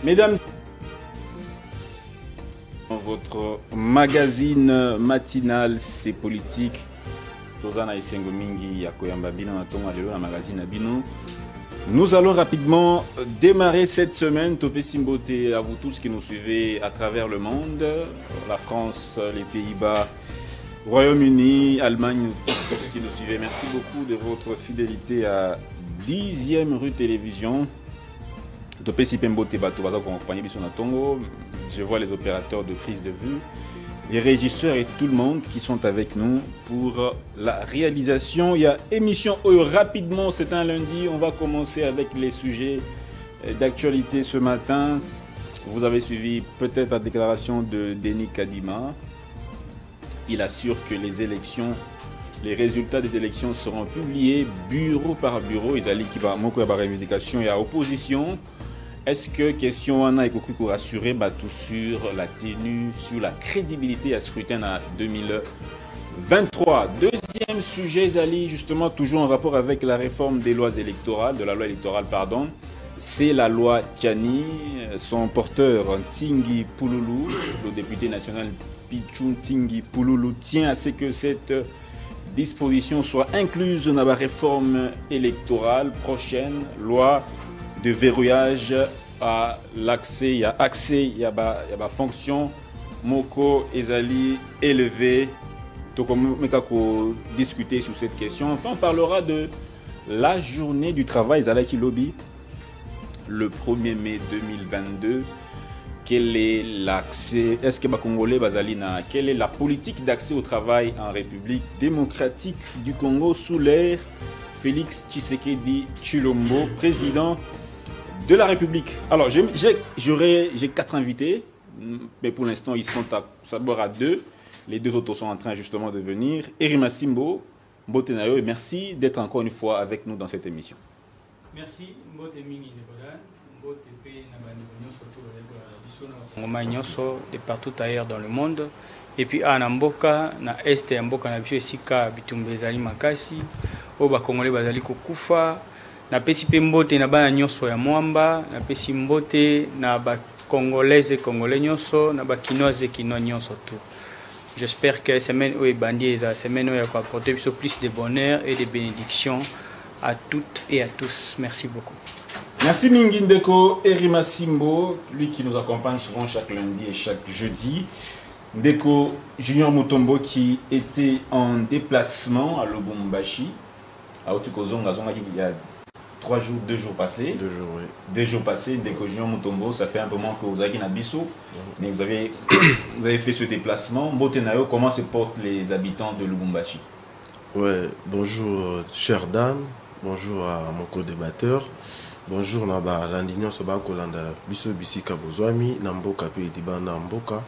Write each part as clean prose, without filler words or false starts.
Mesdames, votre magazine matinal, c'est politique. Nous allons rapidement démarrer cette semaine. Topé Simboté à vous tous qui nous suivez à travers le monde, la France, les Pays-Bas, Royaume-Uni, Allemagne, tous qui nous suivez. Merci beaucoup de votre fidélité à 10e rue Télévision. Topé Simboté Bato Baza compagnie Bissona Tongo. Je vois les opérateurs de prise de vue, les régisseurs et tout le monde qui sont avec nous pour la réalisation. Il y a émission rapidement, c'est un lundi. On va commencer avec les sujets d'actualité ce matin. Vous avez suivi peut-être la déclaration de Denis Kadima. Il assure que les résultats des élections seront publiés bureau par bureau. Ils allaient qui va manquer la revendication et à opposition. Est-ce que question on a rassuré tout sur la tenue, sur la crédibilité à scrutin en 2023? Deuxième sujet, Zali, justement toujours en rapport avec la réforme des lois électorales, c'est la loi Tchani. Son porteur, Tingui Pouloulou, le député national Pichun Tingui Pouloulou, tient à ce que cette disposition soit incluse dans la réforme électorale prochaine, loi de verrouillage à l'accès, il y a fonction Moko Ezali élevé. Donc on va discuter sur cette question. Enfin, on parlera de la journée du travail Zalaki Lobby le 1er mai 2022. Quel est l'accès? Est-ce que Congolais Bazalina? Quelle est la politique d'accès au travail en République démocratique du Congo sous l'ère Félix Tshisekedi Tshilombo, président de la République? Alors, j'ai 4 invités, mais pour l'instant, ils sont à 2. Les 2 autres sont en train justement de venir. Erima Simbo, Mbotenayo, et merci d'être encore une fois avec nous dans cette émission. Merci, Mbotemini Nebola, Mbotepe de partout ailleurs dans le monde. Et puis, à Namboka, na Est, Mboka, na Biosika, Bitumbezali Makasi, Oba Congolais Bazali Kokufa. Na pesi pe mbote na bana nyonso ya mwamba, na pesi mbote na ba congolais nyonso, na ba kinoise nyonso tout. J'espère que semaine où est bandie la semaine où il va apporter plus de bonheur et de bénédictions à toutes et à tous. Merci beaucoup. Merci Mingindeko Erima Simbo, lui qui nous accompagne souvent chaque lundi et chaque jeudi. Ndeko Junior Mutombo qui était en déplacement à Lubumbashi, à Otukozonga, il y a 3 jours, 2 jours passés. 2 jours, oui. 2 jours passés, Ndeko Junior Mutombo, ça fait un peu moins que vous avez Nabiso, mais vous avez fait ce déplacement. Mbotenayo, comment se portent les habitants de Lubumbashi? Ouais, bonjour cher Dan, bonjour à mon co-débatteur, bonjour Naba Landignon Soba Kolanda Biso Bisika Bozwami, Namboka Pe Dibana Mboka,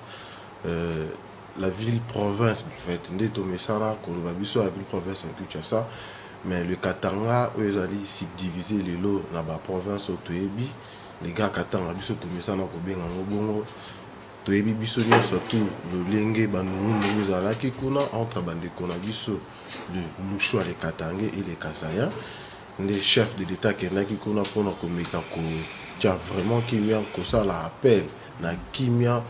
la ville-province en fait, Ndeto Mesana, Koloba Biso, la ville-province en Kinshasa. Mais le Katanga, eux, ils allaient subdiviser les lots dans la province au Toyebi. Les gars Katanga, ils sont tombés ça dans le Bongo. Toyebi, ils sont surtout le Lengue, nous allons qui kuna entre Bande Konabiso, le Louchoua, les Katangais et les Kassaïens. Les chefs de l'État qui sont kuna pour nous communiquer qui a vraiment qui mis en cause la appel, na kimia,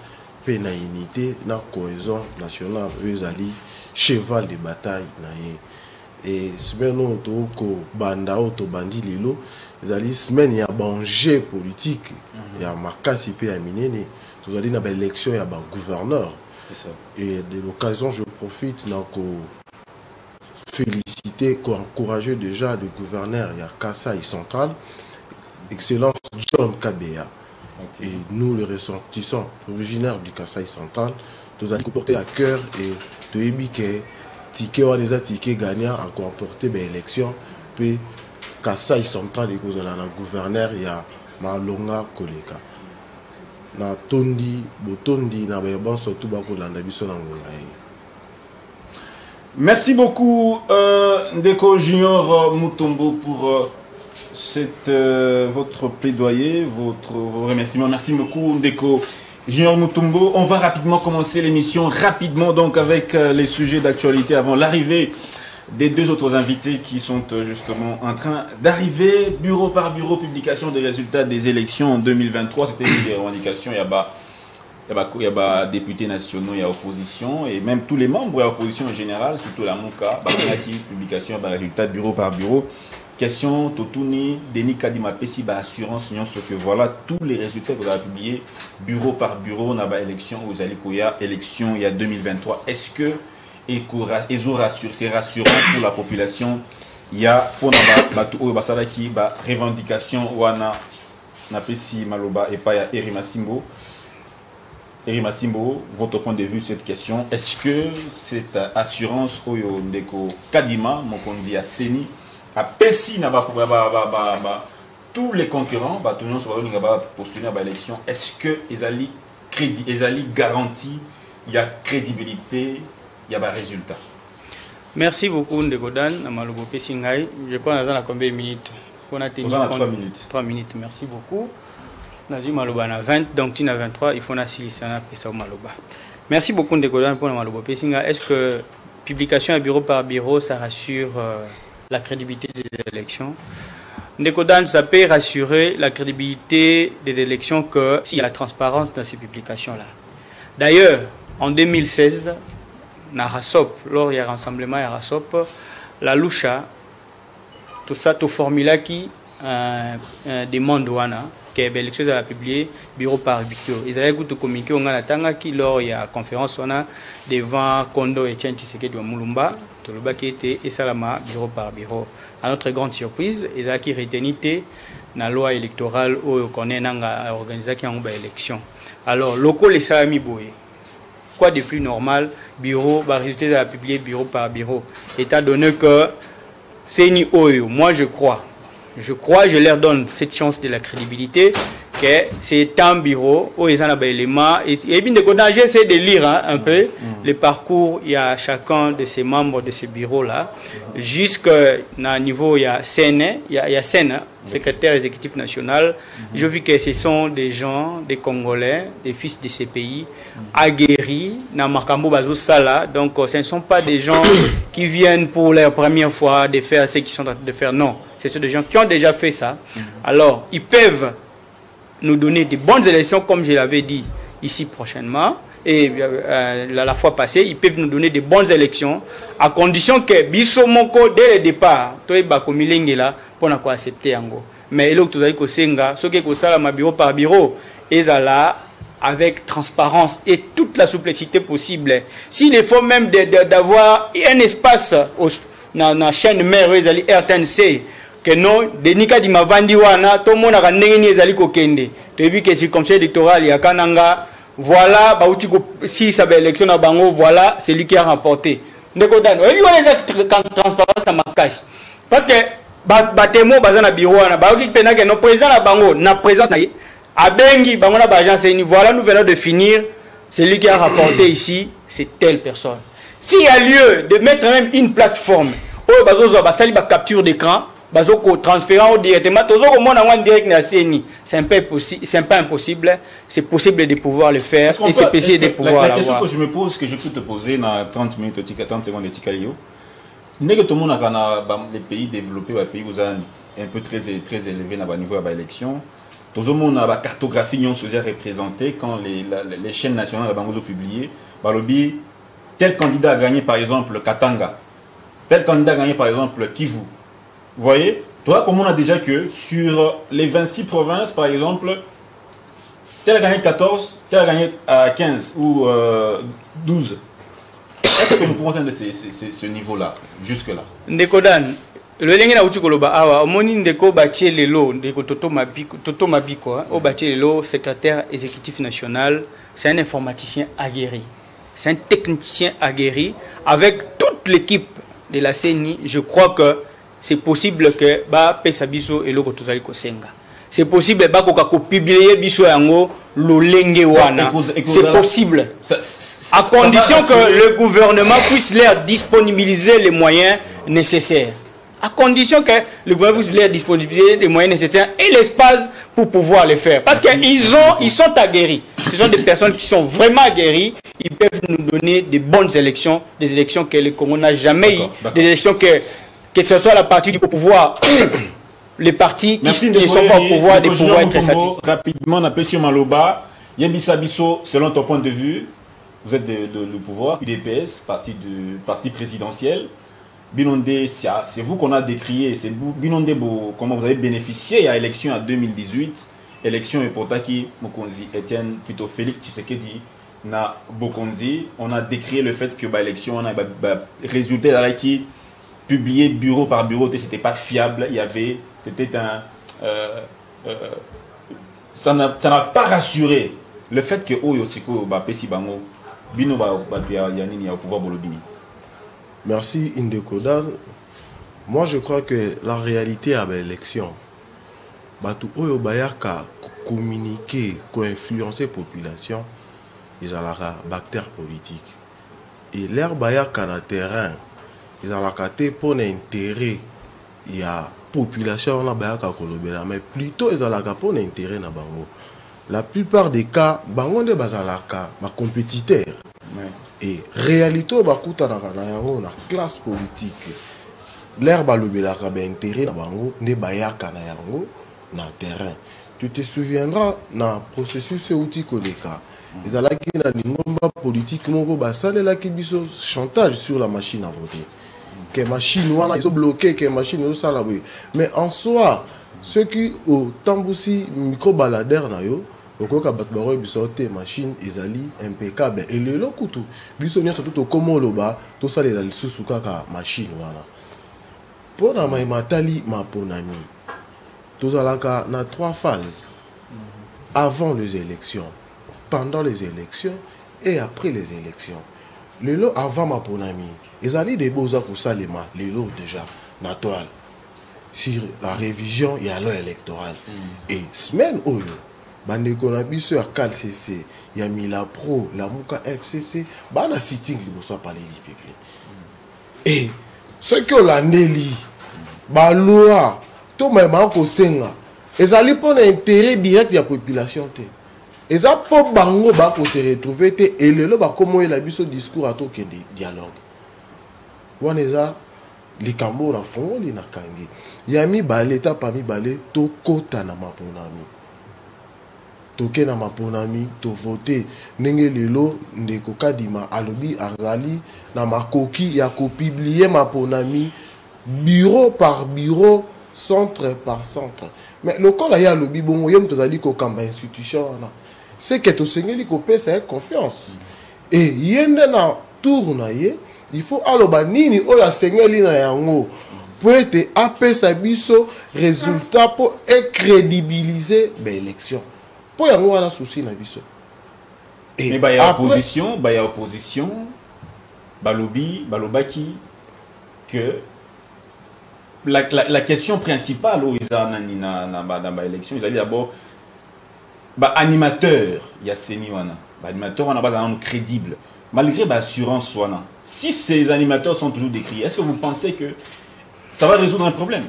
paix, na unité, na cohésion nationale. Eux, ils allaient cheval de bataille, na et semaine où banda auto bandi lilo ils semaine il y a danger politique il y a makasi pe aminene tous allez na élection il y a gouverneur et de l'occasion je profite pour féliciter encourager déjà le gouverneur il y a Kasaï central excellence John Kabea et nous les ressortissants originaires du Kasaï central tous allez porter à cœur et de ébiquer ticket ou des tickets gagnants à comporter l'élection puis Kasaï central et cause la gouverneur il y a Malonga Koleka na tondi botondi na bon surtout ba kolanda biso na ngolai. Merci beaucoup Ndeko Junior Mutombo pour votre plaidoyer, vos remerciements. Merci beaucoup Ndeko Junior Mutombo. On va rapidement commencer l'émission, donc avec les sujets d'actualité avant l'arrivée des deux autres invités qui sont justement en train d'arriver, bureau par bureau, publication des résultats des élections en 2023. C'était une des revendications. Il y a des députés nationaux, il y a opposition, et même tous les membres de l'opposition en général, surtout la MOUCA, qui publication des résultats bureau par bureau. Question, Totouni, Denis Kadima Pessi, assurance, ce que voilà tous les résultats que vous avez publiés bureau par bureau, on a élection, vous allez élection il y a 2023. Est-ce que c'est rassurant pour la population? Il y a pour revendication wana na Pessi Maloba et pas Erima Simbo. Erima Simbo, votre point de vue sur cette question, est-ce que cette assurance Oyo Ndeko Kadima, mon conduit à Seni, à Pessi tous les concurrents, tout le monde va postuler à l'élection, est-ce que ils allaient garantie, il y a crédibilité, il y a résultat? Merci beaucoup Ndegodan, Namalobo Pessingai. Je crois qu'on a combien de minutes? On a 3 minutes. 3 minutes, merci beaucoup. Nazi Maloba na 20, donc tu as 23, il faut na silisana pesa Maloba. Merci beaucoup Ndegodan pour Malobo Pessinga. Est-ce que publication à bureau par bureau, ça rassure la crédibilité des élections? Ndegodan, ça peut rassurer la crédibilité des élections que s'il y a la transparence dans ces publications-là. D'ailleurs, en 2016, na Rasop, lors il y a rassemblement à Rasop, la Loucha, tout ça, tout formula qui demande wana que l'élection a publié bureau par bureau. Ils avaient tout communiqué on a tanga qui lors il y a conférence on a devant Kondo et Tianti Sekedi de Mulumba, tout le bas qui était et Salama bureau par bureau. À notre grande surprise, ils avaient qui retenité la loi électorale où on est nanga organisé qui a une élection. Alors locaux les salami boye. Quoi de plus normal, bureau, résultat de la publier bureau par bureau. Étant donné que c'est ni oyo, moi je crois, je leur donne cette chance de la crédibilité que c'est un bureau où ils ont des éléments. Et bien j'essaie de lire un peu le parcours, il y a chacun de ces membres de ce bureau-là, jusqu'à niveau, il y a Sene, il y a Sene, secrétaire exécutif national. Je vis que ce sont des gens, des Congolais, des fils de ces pays, aguerris, donc ce ne sont pas des gens qui viennent pour la première fois de faire ce qu'ils sont en train de faire, non. Ce sont des gens qui ont déjà fait ça. Alors, ils peuvent nous donner de bonnes élections, comme je l'avais dit ici prochainement. Et la fois passée, ils peuvent nous donner de bonnes élections, à condition que Bissomoko, dès le départ, pour accepter Ango. Mais il faut que Senga, ce qui est bureau par bureau, et là avec transparence et toute la simplicité possible. S'il faut même d'avoir un espace dans la chaîne mère RTNC, que non, Denis Kadima Vandiwana, tout le monde a gagné les alikokende. Depuis que c'est comme ça électoral, il y a Kananga, voilà, si ça va élection à Bango, voilà, c'est lui qui a remporté. Ndekodan, il y a une transparence à ma casse. Parce que, batemo, bazana biroana, baoki penake, non, président à Bango, na présence, à Bengi, Bango na bagence, voilà, nous venons de finir, c'est lui qui a rapporté ici, c'est telle personne. S'il y a lieu de mettre même une plateforme, où bazozo batali ba capture d'écran, bazoko transférant directement, tozoko mona wan direct na CNI, c'est un peu impossible, c'est possible de pouvoir le faire et c'est possible de pouvoir l'avoir. La question que je me pose, que je peux te poser dans 30 minutes, 30 secondes de Tikalio, n'est que tout le monde a les pays développés, les pays où vous avez un peu très élevé dans le niveau de l'élection. Tout le monde a la cartographie non représentée quand les chaînes nationales ont publié. Tel candidat a gagné par exemple Katanga, tel candidat a gagné par exemple Kivu. Vous voyez, toi, comme on a déjà que sur les 26 provinces, par exemple, tel a gagné 14, tel a gagné 15 ou 12. Est-ce que nous pouvons atteindre ce niveau-là, jusque-là? Ndekodan, le lenge na utukoloba awa, omoni ndeko batie lelo, ndeko Toto Mabiko, au batie lelo, secrétaire exécutif national, c'est un informaticien aguerri. C'est un technicien aguerri. Avec toute l'équipe de la CENI, je crois que c'est possible que pesa biso eloko tozali kosenga. C'est possible que publier biso yango lolenge wana. C'est possible. À condition que le gouvernement puisse leur disponibiliser les moyens nécessaires. À condition que le gouvernement puisse leur disponibiliser les moyens nécessaires et l'espace pour pouvoir le faire. Parce qu'ils sont aguerris. Ce sont des personnes qui sont vraiment aguerries. Ils peuvent nous donner des bonnes élections, des élections que le Congo n'a jamais eu, des élections que ce soit la partie du pouvoir, les partis qui ne sont pas au pouvoir, des pouvoirs être satisfaits. Rapidement, on appelle sur Maloba. Yembisa Bisso, selon ton point de vue, vous êtes de pouvoir, UDPS, parti présidentiel. Binondé, c'est vous qu'on a décrié, c'est vous, Binondé, comment vous avez bénéficié à l'élection en 2018, élection et pourtant qui, Mokonzi, Etienne, plutôt Félix Tshisekedi, na Bokonzi, on a décrié le fait que l'élection, on a résulté dans la qui, publié bureau par bureau, c'était pas fiable, il y avait, c'était un, ça n'a pas rassuré le fait que Oyo Siko, Pesi Bango, Bino Yanini, au pouvoir Bolobini. Merci Indekodan. Moi je crois que la réalité à l'élection, Batu Oyo Bayaka communiquer, co-influencer la population, ils ont la bactère politique. Et l'air Bayaka na terrain, ils ont la carte pour l'intérêt. Il y a population na Bayaka Kolobela, mais plutôt ils ont la pour l'intérêt na Bango. La plupart des cas, Bango de Bazalaka, ma compétiteur. Et réalité, bakuta na classe politique. L'air balobelaka intérêt na bango ne bayaka na yango na terrain. Tu te souviendras na processus outil kodeka. Ils allaient na lingomba politique moko basalela ki biso chantage sur la machine à voter. Que machine wana ils ont bloqué que machine au salabé. Mais en soi, ceux qui au tambusi micro baladeur na yo okoka bat baro bisote machine ezali impeccable et le lokutu biso nyonso tout komo loba to salela lisusu kaka machine wana pona mai matali maponami tozalaka na 3 phases avant les élections, pendant les élections et après les élections. Lelo avant maponami ezali de boza ko salema lelo déjà na toile sur la révision et à l'heure électorale et semaine oyo bandeko na biso ya CALCC ya Mila Pro la Muka FCC bana sitting liboso parler lipepe et ce que la neli ba loi to même ko senga ezali pour l'intérêt direct de la population te eza po bango ba ko se retrouver te et lelo ba komo la biso discours à to ke dialogue wana eza likambo na fongo li na kangi yami ba leta parmi balé to kota na maponami toke na maponami to voter ndenge lelo ndeko kadima alobi azali na makoki ya ko publier maponami bureau par bureau, centre par centre. Mais le cas là alobi bongo yem tozali ko kamba institution na c'est que to sengeli ko pesa confiance et yende na tour na ye il faut aloba nini oya sengeli na yango pour être apesa biso résultat pour crédibiliser l'élection. Pour y avoir un souci na biso. Mais il y a opposition, balobi, balobaki que la question principale où ils ont dans l'élection, ils ont dit d'abord animateur, il y a Seni wana, animateur on a pas un crédible. Malgré l'assurance wana, si ces animateurs sont toujours décriés, est-ce que vous pensez que ça va résoudre un problème?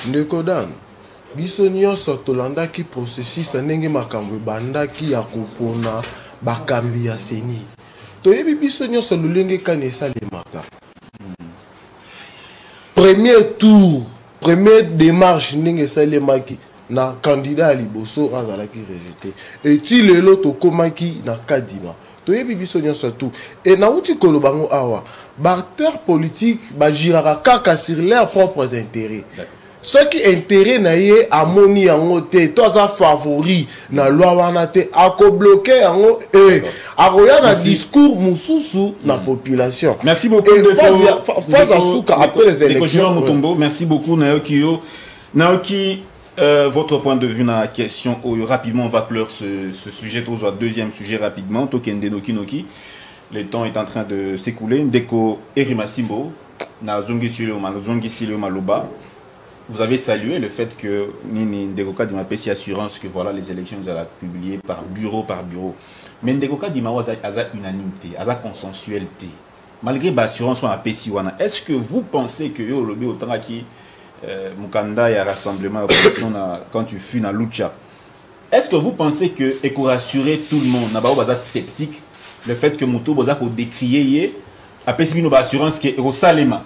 Ndekodan biso nyonso tolandaki processus ndenge makambo bandaki ya kopona bakambi ya Seni toyebi biso nyonso lolenge kani esalemaka premier tour première démarche ndenge esalemaki na candidat liboso azalaki rejeté et ti lelo tokomaki na kadima toyebi biso nyonso tout et na uti kolobango awa barter politique bajiraka kaka sur leurs propres intérêts. Ce qui est intérêt naie amoni yango te to za favori na loi wana te ako bloquer yango et akoya na discours mususu na population. Merci beaucoup après les élections. Merci beaucoup Naoki votre point de vue na la question rapidement on va clore ce sujet au deuxième sujet rapidement Tokende Noki. Le temps est en train de s'écouler. Ndeko Erimasimbo na zongi silo maloba. Vous avez salué le fait que Nini Ndekoka Dima Pessi assurance que voilà les élections vous allez publier par bureau. Mais Ndekoka Dima aza unanimité, aza consensualité. Malgré l'assurance on a Pessi wana, est-ce que vous pensez que yo lobi autant qui Mukanda et rassemblement opposition quand tu fus dans Lucha Est-ce que vous pensez que et pour rassurer tout le monde, n'aba baza sceptique le fait que Moutou baza ko décrier après si nous assurance que au Salema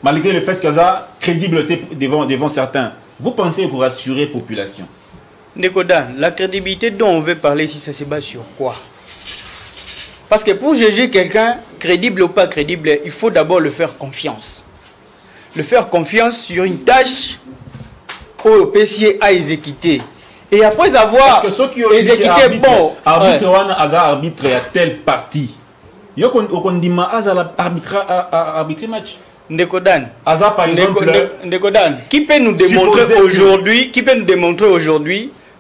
malgré le fait que ça crédibilité devant certains, vous pensez que rassurer population? Nekodan, la crédibilité dont on veut parler ici, ça se base sur quoi? Parce que pour juger quelqu'un, crédible ou pas crédible, il faut d'abord le faire confiance. Le faire confiance sur une tâche au PCA à exécuter. Et après avoir exécuté, bon... Arbitre arbitre à tel parti. Yo qu'on dit ma arbitre match. Ndekodan. Aza par exemple. Ndekodan. Qui peut nous démontrer aujourd'hui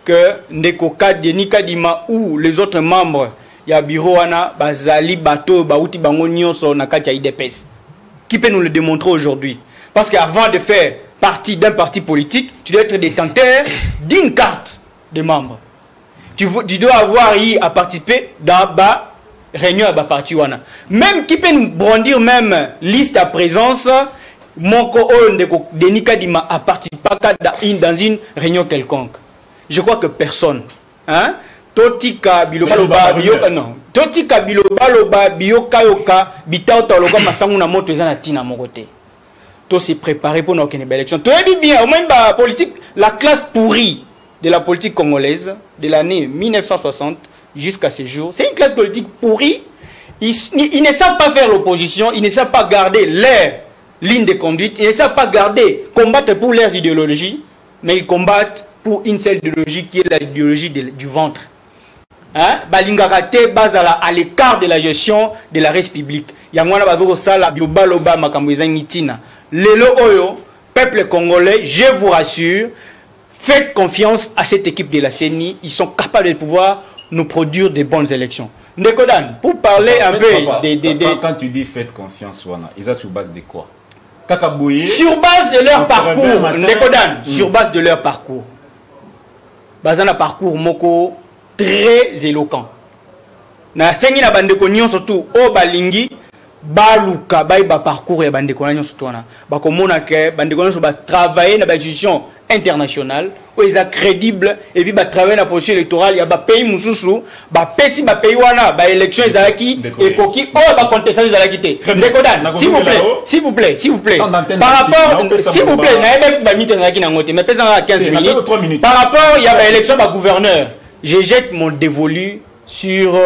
que Ndeko Kadeni Kadima ou les autres membres ya bureau wana bazali bato bauti bango nyonso na kati ya IDPS? Qui peut nous le démontrer aujourd'hui? Parce qu'avant de faire partie d'un parti politique, tu dois être détenteur d'une carte de membre. Tu dois avoir eu à participer dans la réunion à la parti wana. Même qui peut nous brandir même liste à présence, Moko Ndeko Denika Dima a participé dans une réunion quelconque. Je crois que personne. Hein? Totika bilobaloba biyoka non. Totika bilobaloba biyoka yoka bitauta loka masangu na moto ezana tina mokote. Tout s'est préparé pour nos élections. Tout est bien. Au moins, la politique, la classe pourrie de la politique congolaise de l'année 1960 jusqu'à ce jour, c'est une classe politique pourrie. Ils ne savent pas faire l'opposition, ils ne savent pas garder leur ligne de conduite, ils ne savent pas combattre pour leurs idéologies, mais ils combattent pour une seule idéologie qui est l'idéologie du ventre. Hein? Balingakate base à l'écart de la gestion de la res publique. Yangwana bazoko sala biobaloba makamboza nitina. Lelo oyo, peuple congolais, je vous rassure, faites confiance à cette équipe de la CENI. Ils sont capables de pouvoir nous produire de bonnes élections. Ndekodan, pour parler un peu quand tu dis faites confiance, Wana, ils sont sur base de quoi? Kakabouye, sur base de leur parcours. Ndekodan, sur base de leur parcours. Bazana parcours moko très éloquent. Na fengi na bandeko nyon surtout o balingi baluka ba parcours ya bandeko nyon surtout na ba komona ke bandeko nyon ba travailler na ba institution internationale où ils sont crédibles et puis ba travailler na position électorale ya ba pays mususu ba pesi ba pays wana ba élection ezalaki ekoki o ba contestation ezalaki te. Ndekodan, s'il vous plaît par rapport s'il vous plaît na ebe ba mite ezalaki na ngote mais pesa 15 minutes par rapport ya ba élection ba gouverneur. Je jette mon dévolu sur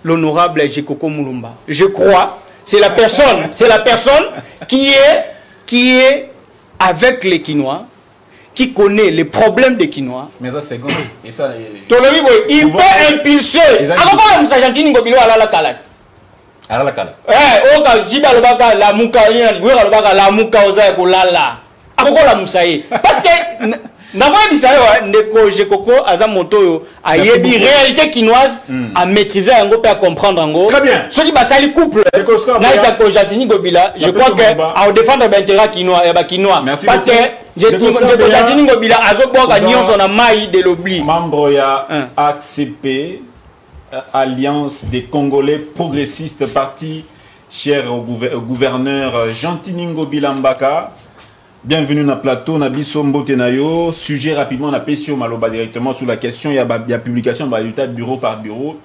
l'honorable Jekoko Mulumba. Je crois, c'est la personne qui est avec les Quinois, qui connaît les problèmes des Quinois. Mais ça c'est bon. Et ça, il peut impulser. Alors Moussa Gentini Ngobilo ala la kala. Ala la kala. Oka jiba lobaka la muka la muka oza ko lala. Akoko la Moussaye. Parce que N'avons pas Ndeko Jekoko Azamoto a yebi réalité quinoise à maîtriser un peu à comprendre en gros. Très bien. Ceux qui passent le couple. Naïka Jatini Gobila, je crois que à défendre l'intérêt quinois et quinois. Parce que Jatini Gobila a gagné son amaï de l'oubli. Membre ya ACP, Alliance des Congolais progressistes, parti cher au gouverneur Jantini Ngobila Mbaka. Bienvenue dans le plateau, Nabiso Mbotenayo. Sujet rapidement, on a Pessio Maloba directement sur la question. Il y a publication de résultats bureau par bureau.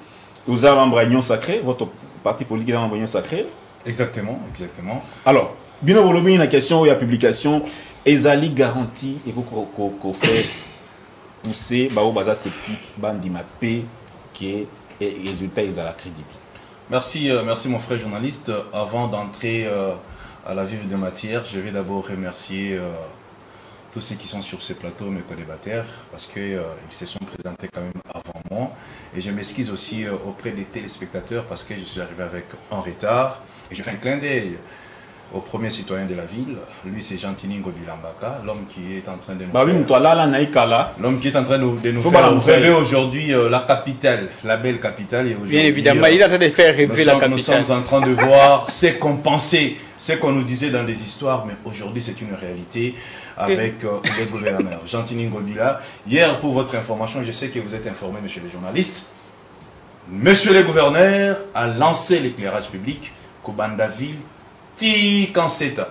Vous avez un réunion sacré, votre parti politique a un réunion sacré. Exactement. Alors, Bino Bolobi, la question où il y a publication, Ezali garantie et vous qu'on fait pousser, bah, au bazar sceptique, bandi mapé, qui est résultat, ils ont la crédible. Merci mon frère journaliste. Avant d'entrer à la vive de matière, je vais d'abord remercier tous ceux qui sont sur ce plateau, mes co-débatteurs, parce qu'ils se sont présentés quand même avant moi. Et je m'excuse aussi auprès des téléspectateurs parce que je suis arrivé avec un retard. Et je fais un clin d'œil au premier citoyen de la ville. Lui, c'est Jantini Ngobila Mbaka, l'homme qui est en train de nous l'homme qui est en train de nous faire rêver aujourd'hui la capitale, la belle capitale. Et bien évidemment, il est en train de faire rêver la capitale. Nous sommes en train de voir ce qu'on pensait, ce qu'on nous disait dans les histoires, mais aujourd'hui c'est une réalité avec le gouverneur Jantini Ngobila. Hier, pour votre information, je sais que vous êtes informés, monsieur le journaliste, monsieur le gouverneur a lancé l'éclairage public Kobandaville Tikanseta.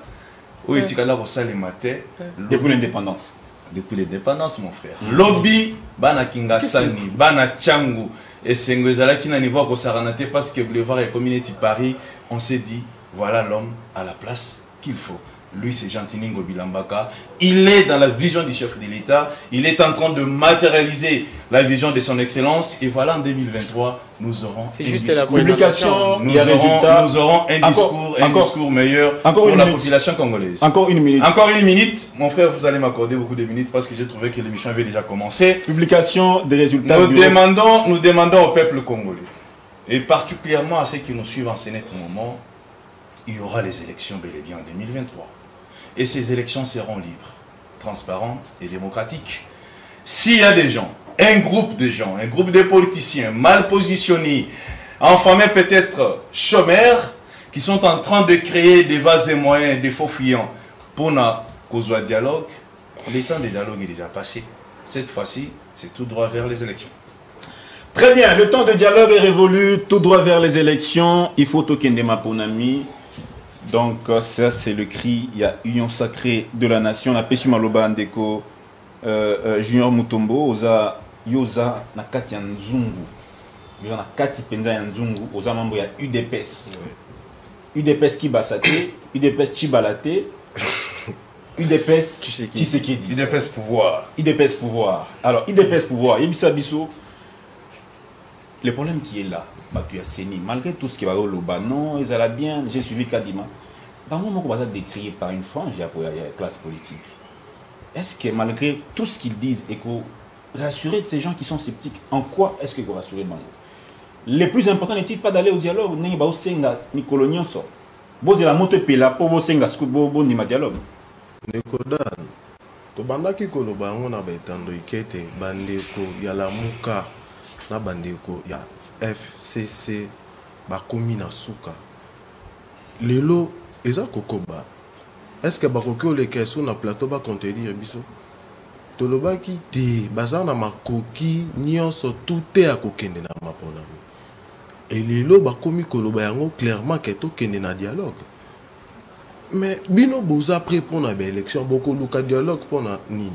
Oui, Tikala Rosa les matins. Depuis l'indépendance. depuis l'indépendance, mon frère. Lobby, bana Kingasani, bana Tchangu, et Sengwezala qui n'a niveau à Saranate parce que Boulevard et Community Paris, on s'est dit, voilà l'homme à la place qu'il faut. Lui, c'est Jean-Tiningo Bilambaka. Il est dans la vision du chef de l'État. Il est en train de matérialiser la vision de son excellence. Et voilà, en 2023, nous aurons un discours. Publication, nous aurons un discours meilleur pour la population congolaise. Encore une minute. Encore une minute. Mon frère, vous allez m'accorder beaucoup de minutes parce que j'ai trouvé que l'émission avait déjà commencé. Publication des résultats. Nous demandons au peuple congolais, et particulièrement à ceux qui nous suivent en ce net moment, il y aura les élections bel et bien en 2023. Et ces élections seront libres, transparentes et démocratiques. S'il y a des gens, un groupe de politiciens mal positionnés, enfamés peut-être chômeurs, qui sont en train de créer des vases et moyens, des faux fuyants pour causer un dialogue, le temps de dialogue est déjà passé. Cette fois-ci, c'est tout droit vers les élections. Très bien, le temps de dialogue est révolu, tout droit vers les élections. Il faut Tokendema Ponami. Donc ça c'est le cri, il y a Union sacrée de la nation, la Pesuma Loba Ndeko, Junior Mutombo, Oza Yoza Nakati Nzungu, Yoza Nakati Penza Nzungu, Oza Mambo ya UDPS. UDPS qui basate, UDPS Chibalate, UDPS Tshisekedi. UDPS pouvoir. UDPS pouvoir. Alors UDPS pouvoir, Yebisa Bisso, le problème qui est là, malgré tout ce qui va au Loba, non, ils allaient bien, j'ai suivi Kadima. Dans le moment où on va être décrié par une frange pour la classe politique, est-ce que malgré tout ce qu'ils disent, et qu'on rassurer de ces gens qui sont sceptiques, en quoi est-ce qu'il faut rassurer Bango? Le plus important n'est-il pas d'aller au dialogue? N'est-ce pas au Senga, Nicolo Nyonso? Vous avez la moto pela pour vous Senga, ce que vous n'imagez dialogue. Nekodan, to bandaki koloba on a betando ikete bandeko ya la muka na bandeko ya FCC bakomi na suka lelo eza kokoba est-ce que bakoki oleka sur na plateau ba contenir biso tolobaki te baza na makoki nyonso tout est akokende na mapona et lelo bakomi koloba yango clairement que tokende na dialogue mais bino boza prêt pour na élection beaucoup luka dialogue pour na nini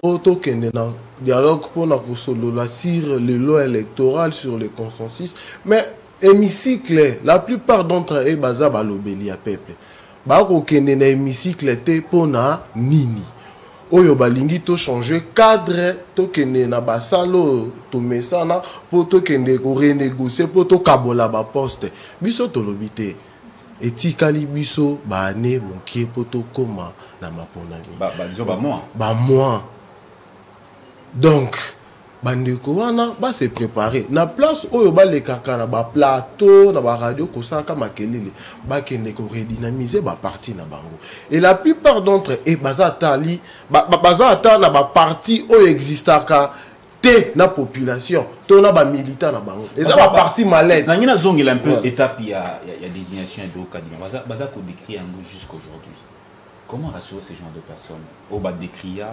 auto kende na dialogue pour na kosolola sur les lois électorales sur le consensus mais hémicycle la plupart d'entre eux baza balobeli ya peuple ba ko kende na hémicycle te pour na nini oyo balingi to changer cadre to kende na basalo to mesana pour to kende ko renégocier pour to kabola ba poste biso to lobité etikali biso ba ne mokie pour to koma na maponami ba moi donc bandeko wana ba se préparer na place oyo ba lekaka na ba plateau na ba radio kosaka makelele ba kende ko redynamiser ba parti na bango et la plupart d'entre eux baza tali baza ata na ba parti oyo existaka te na population to na ba militant na bango et ça ba parti malade na ngina zongela un peu étape il y a désignation de Okadima baza ko décrire en jusqu'aujourd'hui. Comment rassurer ces gens de personnes au bas décrire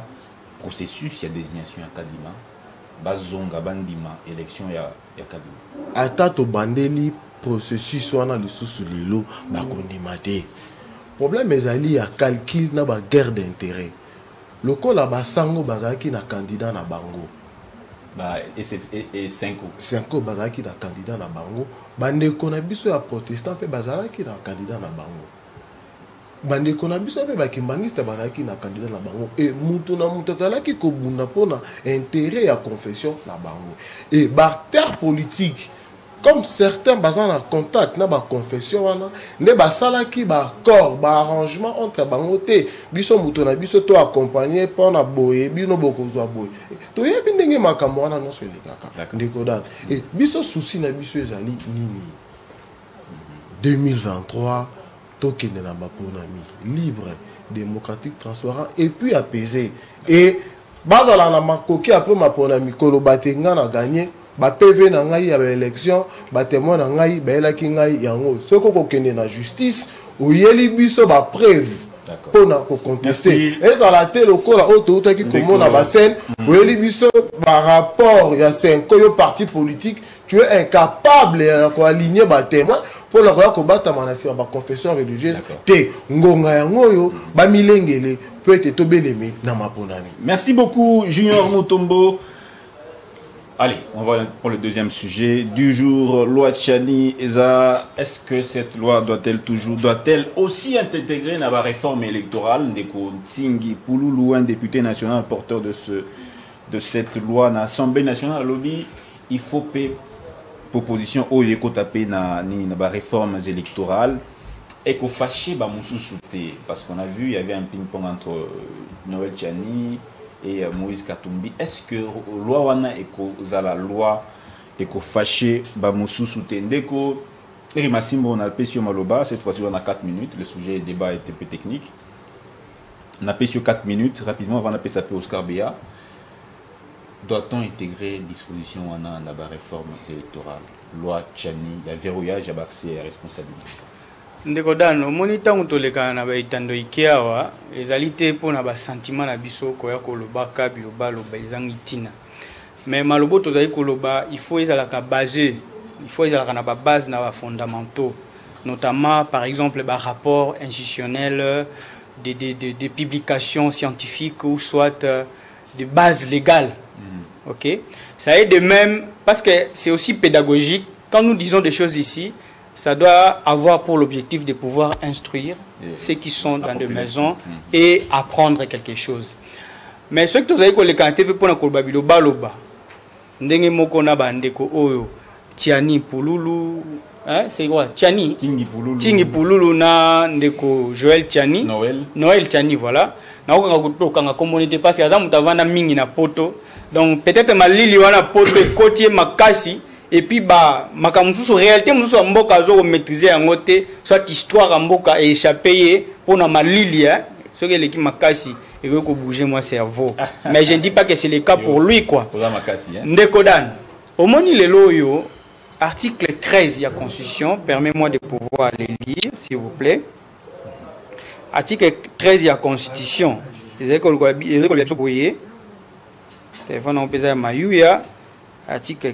processus, il y a désignation à Kadima, Bazonga, Bandima, élection, il y a Kadima. Atato bandeli processus wana le sous lilo bakondimate. Problème ezali ya calcul na ba guerre d'intérêt. Le kola basango bazaki na candidat na bango. Et Cinco bazaki na candidat na bango. Bandeko na biso ya protestant pe bazaki na candidat na bango. Bandeko na biso pe bakimbangiste bazaki na candidat na bango et mutu na mutu azalaki kobunda pona intérêt ya confession na bango et barter politique comme certains bazan en contact na ba confession wana ne basalaki ba accord ba arrangement entre bango te biso mutu na biso to accompagner pona boye bino bokozwa boye to yebi ndenge makambo wana no selekaka ndeko date et biso souci na biso ezali nini 2023 tokende na maponami libre démocratique transparent et puis apaisé et bazala na makoki après maponami kolobate nga na gagner ba PV na ngai ya élection ba témoin na ngai ba elaki ngai yango soko kokende na justice oyeli biso ba preuve pona ko contester ezala te lokola auto utaki komona ba scène oyeli biso ba rapport ya 5 yo parti politique tu es incapable de aligner ba témoin pour la roya kobata manasi ba confession religieuse te ngonga yango yo ba milengele peut être tobelemi na maponani. Merci beaucoup Junior Mutombo. Allez, on va pour le deuxième sujet du jour, loi Tchani. Est-ce que cette loi doit-elle aussi intégrer dans la réforme électorale? Ndeko Tsingi Pouloulou, un député national porteur de cette loi dans l'Assemblée nationale, lobby, il faut payer proposition au yeko taper dans la réforme électorale et qu'on fâche ba moussouté parce qu'on a vu il y avait un ping-pong entre Noël Tchani et Moïse Katumbi. Est-ce que loi wana eko la loi eko fâché ba moussouté ndeko et Massimbo on a appelé sur Maloba cette fois-ci on a 4 minutes, le sujet et débat était un peu technique. On a appelé sur 4 minutes rapidement on a appelé ça Oscar Béa. Doit-on intégrer disposition dans la réforme électorale? Loi Tchani, il y a verrouillage, il y a accès à responsabilité. Ndeko dano monita mutoleka na baitando ikiawa ezalite pona ba sentiment na biso ko ya koloba ka biloba loba ezangi tina mais malobo tozali koloba il faut ezalaka basé il faut ezalaka na ba base na ba fondamentaux notamment par exemple ba rapport institutionnel des publications scientifiques ou soit des bases légales. OK, ça est de même parce que c'est aussi pédagogique quand nous disons des choses ici. Ça doit avoir pour l'objectif de pouvoir instruire ceux qui sont dans des maisons et apprendre quelque chose. Mais ce que vous avez dit, c'est que pour nous babilo baloba, ndenge moko na bandeko oyo Tchani Pouloulou, hein, c'est quoi Tchani? Tingi Pouloulou na ndeko Joël Tchani. Noël Tchani, voilà. Na okanga communauté parce que azamu tavana mingi na poto. Donc peut-être malili wana poto kotie makasi. Et puis bah makamususu réalité mususu mboka zo maîtriser en côté soit histoire mboka et échapper pour na malili hein ce que l'équipe makasi et veut ko bouger mon cerveau mais je ne dis pas que c'est le cas pour lui quoi ndekodan omoni lelo yo article 13 de la constitution permet-moi de pouvoir les lire s'il vous plaît. Article 13 de la constitution téléphone on peut mayuya article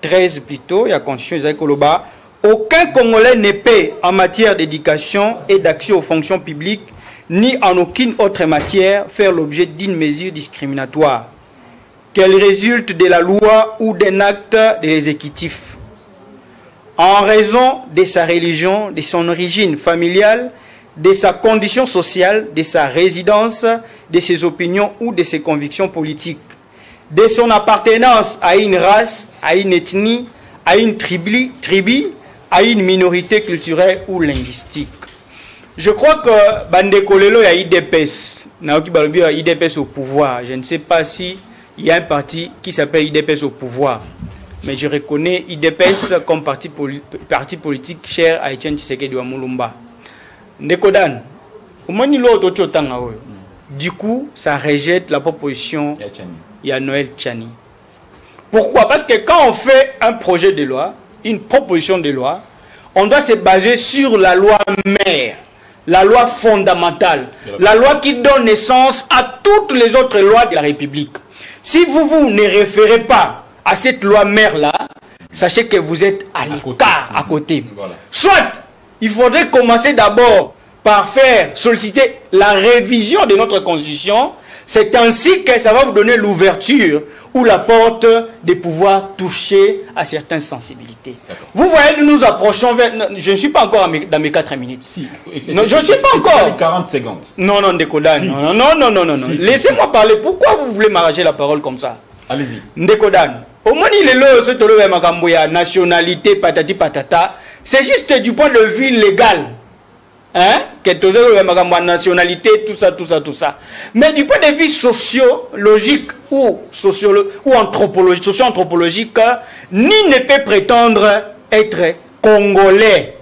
13 plutôt, il y a constitution Koloba. Aucun Congolais n'est payé en matière d'éducation et d'accès aux fonctions publiques, ni en aucune autre matière faire l'objet d'une mesure discriminatoire, qu'elle résulte de la loi ou d'un acte de l'exécutif, en raison de sa religion, de son origine familiale, de sa condition sociale, de sa résidence, de ses opinions ou de ses convictions politiques, de son appartenance à une race, à une ethnie, à une tribu, à une minorité culturelle ou linguistique. Je crois que Bandeko Lelo y a IDPS, IDPS au pouvoir. Je ne sais pas si il y a un parti qui s'appelle IDPS au pouvoir, mais je reconnais IDPS comme parti politique cher à Etienne Tshisekedi wa Mulumba. Ndekodan, du coup, ça rejette la proposition. Il y a Noël Tchani. Pourquoi? Parce que quand on fait un projet de loi, une proposition de loi, on doit se baser sur la loi mère, la loi fondamentale, la loi qui donne naissance à toutes les autres lois de la République. Si vous ne référez pas à cette loi mère-là, sachez que vous êtes à l'écart, à côté. Voilà. Soit, il faudrait commencer d'abord par solliciter la révision de notre constitution. C'est ainsi que ça va vous donner l'ouverture ou la porte de pouvoir toucher à certaines sensibilités. Vous voyez, nous nous approchons vers... Je ne suis pas encore dans mes 4 minutes. Si. Non, je ne suis pas encore. 40 secondes. Non, Ndekodan. Si. Non. Si, laissez-moi parler. Pourquoi vous voulez m'arracher la parole comme ça? Allez-y. Ndekodan. Au moins, il est là, ce nationalité, patati patata. C'est juste du point de vue légal. Hein? Que nationalité, tout ça. Mais du point de vue sociologique ou socio-anthropologique, ni ne peut prétendre être congolais.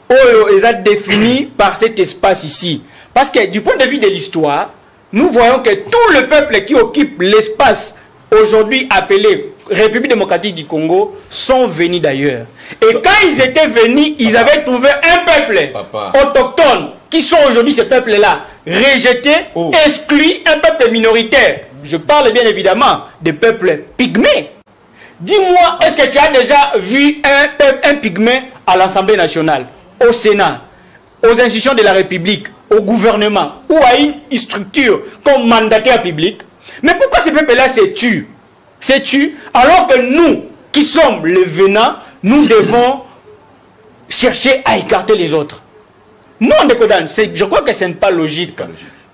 Ils sont définis par cet espace ici. Parce que du point de vue de l'histoire, nous voyons que tout le peuple qui occupe l'espace aujourd'hui appelé République démocratique du Congo sont venus d'ailleurs. Et quand ils étaient venus, ils avaient trouvé un peuple autochtone qui sont aujourd'hui ces peuples-là rejetés, exclus, un peuple minoritaire. Je parle bien évidemment des peuples pygmées. Dis-moi, est-ce que tu as déjà vu un pygmée à l'Assemblée nationale, au Sénat, aux institutions de la République, au gouvernement ou à une structure comme mandataire public? Mais pourquoi ces peuples-là se tuent? Alors que nous, qui sommes les venants, nous devons chercher à écarter les autres. Non, Dekodan, je crois que ce n'est pas logique.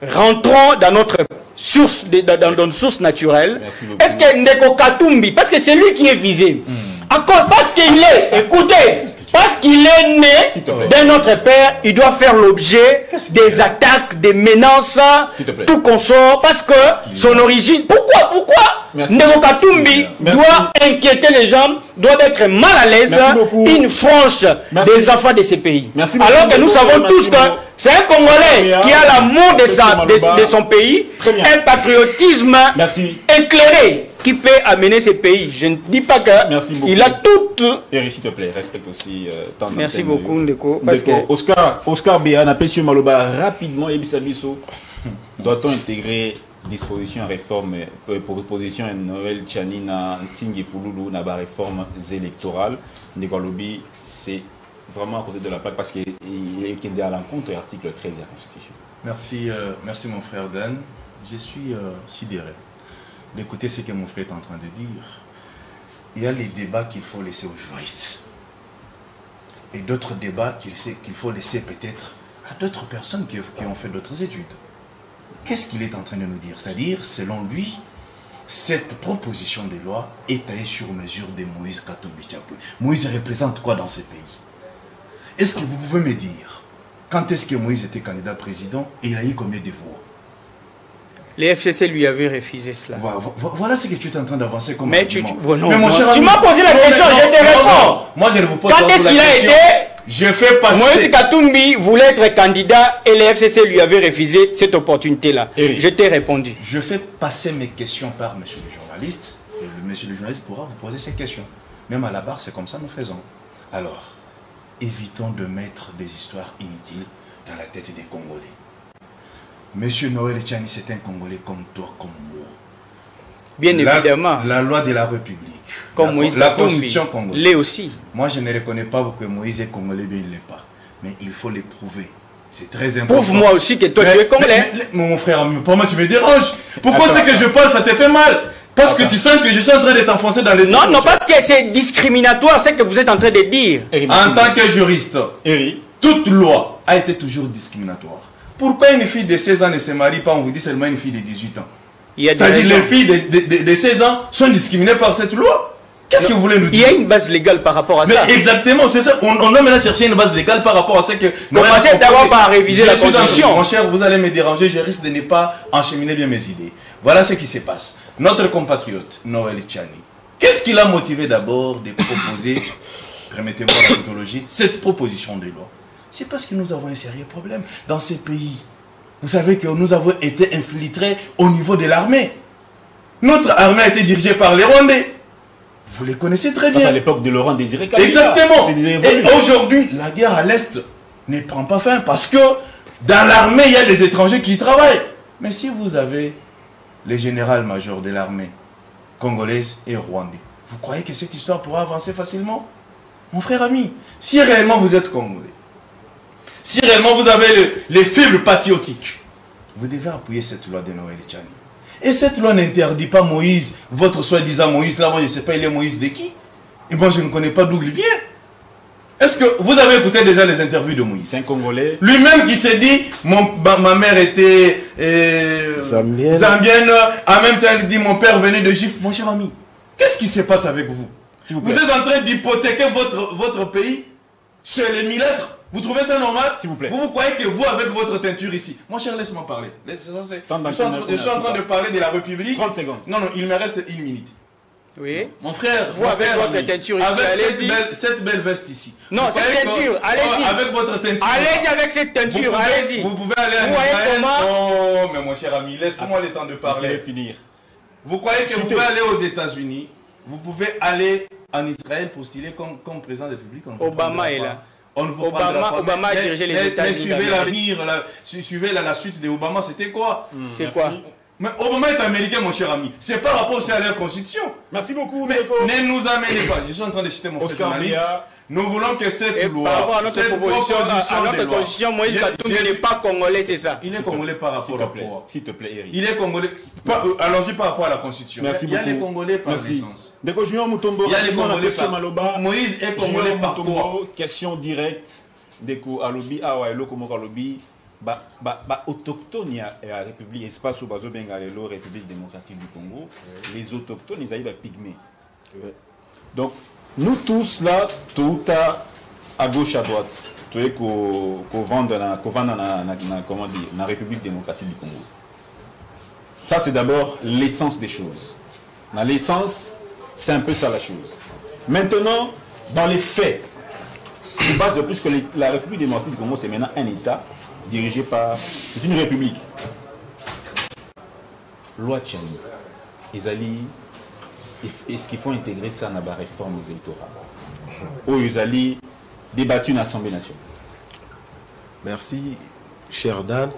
Rentrons dans notre source, dans notre source naturelle. Est-ce que Ndeko Katumbi, parce que c'est lui qui est visé, encore parce qu'il est, écoutez, parce qu'il est né d'un autre père, il doit faire l'objet des attaques, des menaces, tout consort, parce que son origine. Pourquoi Ndeko Katumbi doit inquiéter les gens, doit être mal à l'aise, une frange des enfants de ces pays. Alors que nous savons tous que c'est un Congolais qui a l'amour de son pays, un patriotisme éclairé qui peut amener ces pays. Je ne dis pas qu'il a tout. Eri, s'il te plaît, respecte aussi ton antenne. Merci beaucoup, Ndeko. Oscar Béa, Napesio Maloba, rapidement, Ebisabiso, doit-on intégrer disposition à réforme, proposition à Noël Tchanina, Ntingi Pouloulou, Naba réforme électorale? Ndeko Lobi, c'est vraiment à côté de la plaque parce qu'il est à l'encontre de l'article 13 de la Constitution. Merci mon frère Dan. Je suis sidéré d'écouter ce que mon frère est en train de dire. Il y a les débats qu'il faut laisser aux juristes. Et d'autres débats qu'il faut laisser peut-être à d'autres personnes qui ont fait d'autres études. Qu'est-ce qu'il est en train de nous dire? C'est-à-dire, selon lui, cette proposition de loi est taillée sur mesure de Moïse Katumbi Tchapoué. Moïse représente quoi dans ce pays? Est-ce que vous pouvez me dire, quand est-ce que Moïse était candidat président et il a eu combien de voix? Les FCC lui avaient refusé cela. Voilà ce que tu es en train d'avancer comme mais argument. Mais mon cher, tu m'as posé la question, je te réponds. Moi, je ne vous pose quand est-ce qu'il a été? Je fais passer. Moïse Katumbi voulait être candidat et les FCC lui avaient refusé cette opportunité-là. Je t'ai répondu. Je fais passer mes questions par monsieur le journaliste. Et le monsieur le journaliste pourra vous poser ces questions. Même à la barre, c'est comme ça que nous faisons. Alors, évitons de mettre des histoires inutiles dans la tête des Congolais. Monsieur Noël Tchani, c'est un Congolais comme toi, comme moi. Bien évidemment. La loi de la République. Comme Moïse la Katumbi. Constitution congolaise. L'est aussi. Moi, je ne reconnais pas que Moïse est Congolais, mais il ne l'est pas. Mais il faut le prouver. C'est très important. Prouve-moi aussi que toi, tu es Congolais. Mon frère, pour moi, tu me déranges. Pourquoi c'est que je parle, ça te fait mal? Parce que tu sens que je suis en train de t'enfoncer dans les... Non, parce que c'est discriminatoire, c'est que vous êtes en train de dire. En tant que juriste, toute loi a été toujours discriminatoire. Pourquoi une fille de 16 ans ne se marie pas? On vous dit seulement une fille de 18 ans. C'est-à-dire les filles de 16 ans sont discriminées par cette loi. Qu'est-ce que vous voulez nous dire? Il y a une base légale par rapport à ça. Exactement, c'est ça. On doit maintenant chercher une base légale par rapport à ce que... Commencez d'abord par réviser la Constitution. Mon cher, vous allez me déranger, je risque de ne pas encheminer bien mes idées. Voilà ce qui se passe. Notre compatriote, Noël Tchani, qu'est-ce qui l'a motivé d'abord de proposer, permettez-moi la tautologie, cette proposition de loi? C'est parce que nous avons un sérieux problème dans ces pays. Vous savez que nous avons été infiltrés au niveau de l'armée. Notre armée a été dirigée par les Rwandais. Vous les connaissez très bien. À l'époque de Laurent Désiré Kabila. Exactement. Et aujourd'hui, la guerre à l'Est ne prend pas fin parce que dans l'armée, il y a des étrangers qui y travaillent. Mais si vous avez les généraux-majors de l'armée congolaise et rwandais, vous croyez que cette histoire pourra avancer facilement? Mon frère ami, si réellement vous êtes congolais, si réellement vous avez les fibres patriotiques, vous devez appuyer cette loi de Noël Tchani. Et cette loi n'interdit pas Moïse, votre soi-disant Moïse, là moi je ne sais pas il est Moïse de qui. Et moi je ne connais pas d'où il vient. Est-ce que vous avez écouté déjà les interviews de Moïse? C'est un Congolais. Lui-même qui s'est dit, ma mère était zambienne, en même temps il dit mon père venait de Juif. Mon cher ami, qu'est-ce qui se passe avec vous? Vous êtes en train d'hypothéquer votre pays chez les millettres. Vous trouvez ça normal? S'il vous plaît. Vous croyez que vous, avec votre teinture ici... Mon cher, laisse-moi parler. Je suis en train de parler de la République. 30 secondes. Non, il me reste une minute. Oui. Mon frère, vous avec votre teinture ici, allez-y. Cette belle veste ici. Non, cette teinture, allez-y. Avec votre teinture. Allez-y avec cette teinture, allez-y. Vous pouvez aller en Israël. Non, mais mon cher ami, laisse-moi le temps de parler. Finir. Vous croyez que vous pouvez aller aux États-Unis? Vous pouvez aller en Israël postuler comme président de la République. Obama est là. Obama a dirigé les États-Unis. Suivez la suite de Obama, c'était quoi? C'est quoi? Mais Obama est américain, mon cher ami. C'est par rapport aussi à leur constitution. Merci beaucoup, Mais Meko. ne nous amenez pas. Je suis en train de citer mon frère Oscar journaliste. Bia. Nous voulons que cette Et loi, par rapport à notre cette proposition, proposition à de notre loi, constitution, Moïse Katumbi n'est pas congolais, c'est ça. il est congolais par S'il rapport te à plaît, quoi? s'il te plaît, Eric. Il est congolais. Allons-y par rapport à la constitution. Merci Il y a beaucoup. les Congolais par Merci. naissance. Deko Junior Mutombo, Il y a les rapidement, la Congolais question par Maloba. Moïse est congolais Junior par quoi? Mutombo, question directe. Deko Alobi, Awa Elo Komoko Alobi. Autochtones à la République, espace où Bazo Bengalelo, République démocratique du Congo, les autochtones, ils arrivent à pygmées. Donc, nous tous là, tout à gauche, à droite, tu es qu'on vend dans la République démocratique du Congo. Ça, c'est d'abord l'essence des choses. Dans l'essence, c'est un peu ça la chose. Maintenant, dans les faits, je base de plus que la République démocratique du Congo, c'est maintenant un État dirigé par... C'est une république. Loi Tchani. Est-ce qu'il faut intégrer ça dans la réforme électorale? Ou ils allaient débattre une Assemblée nationale? Merci, cher Dan.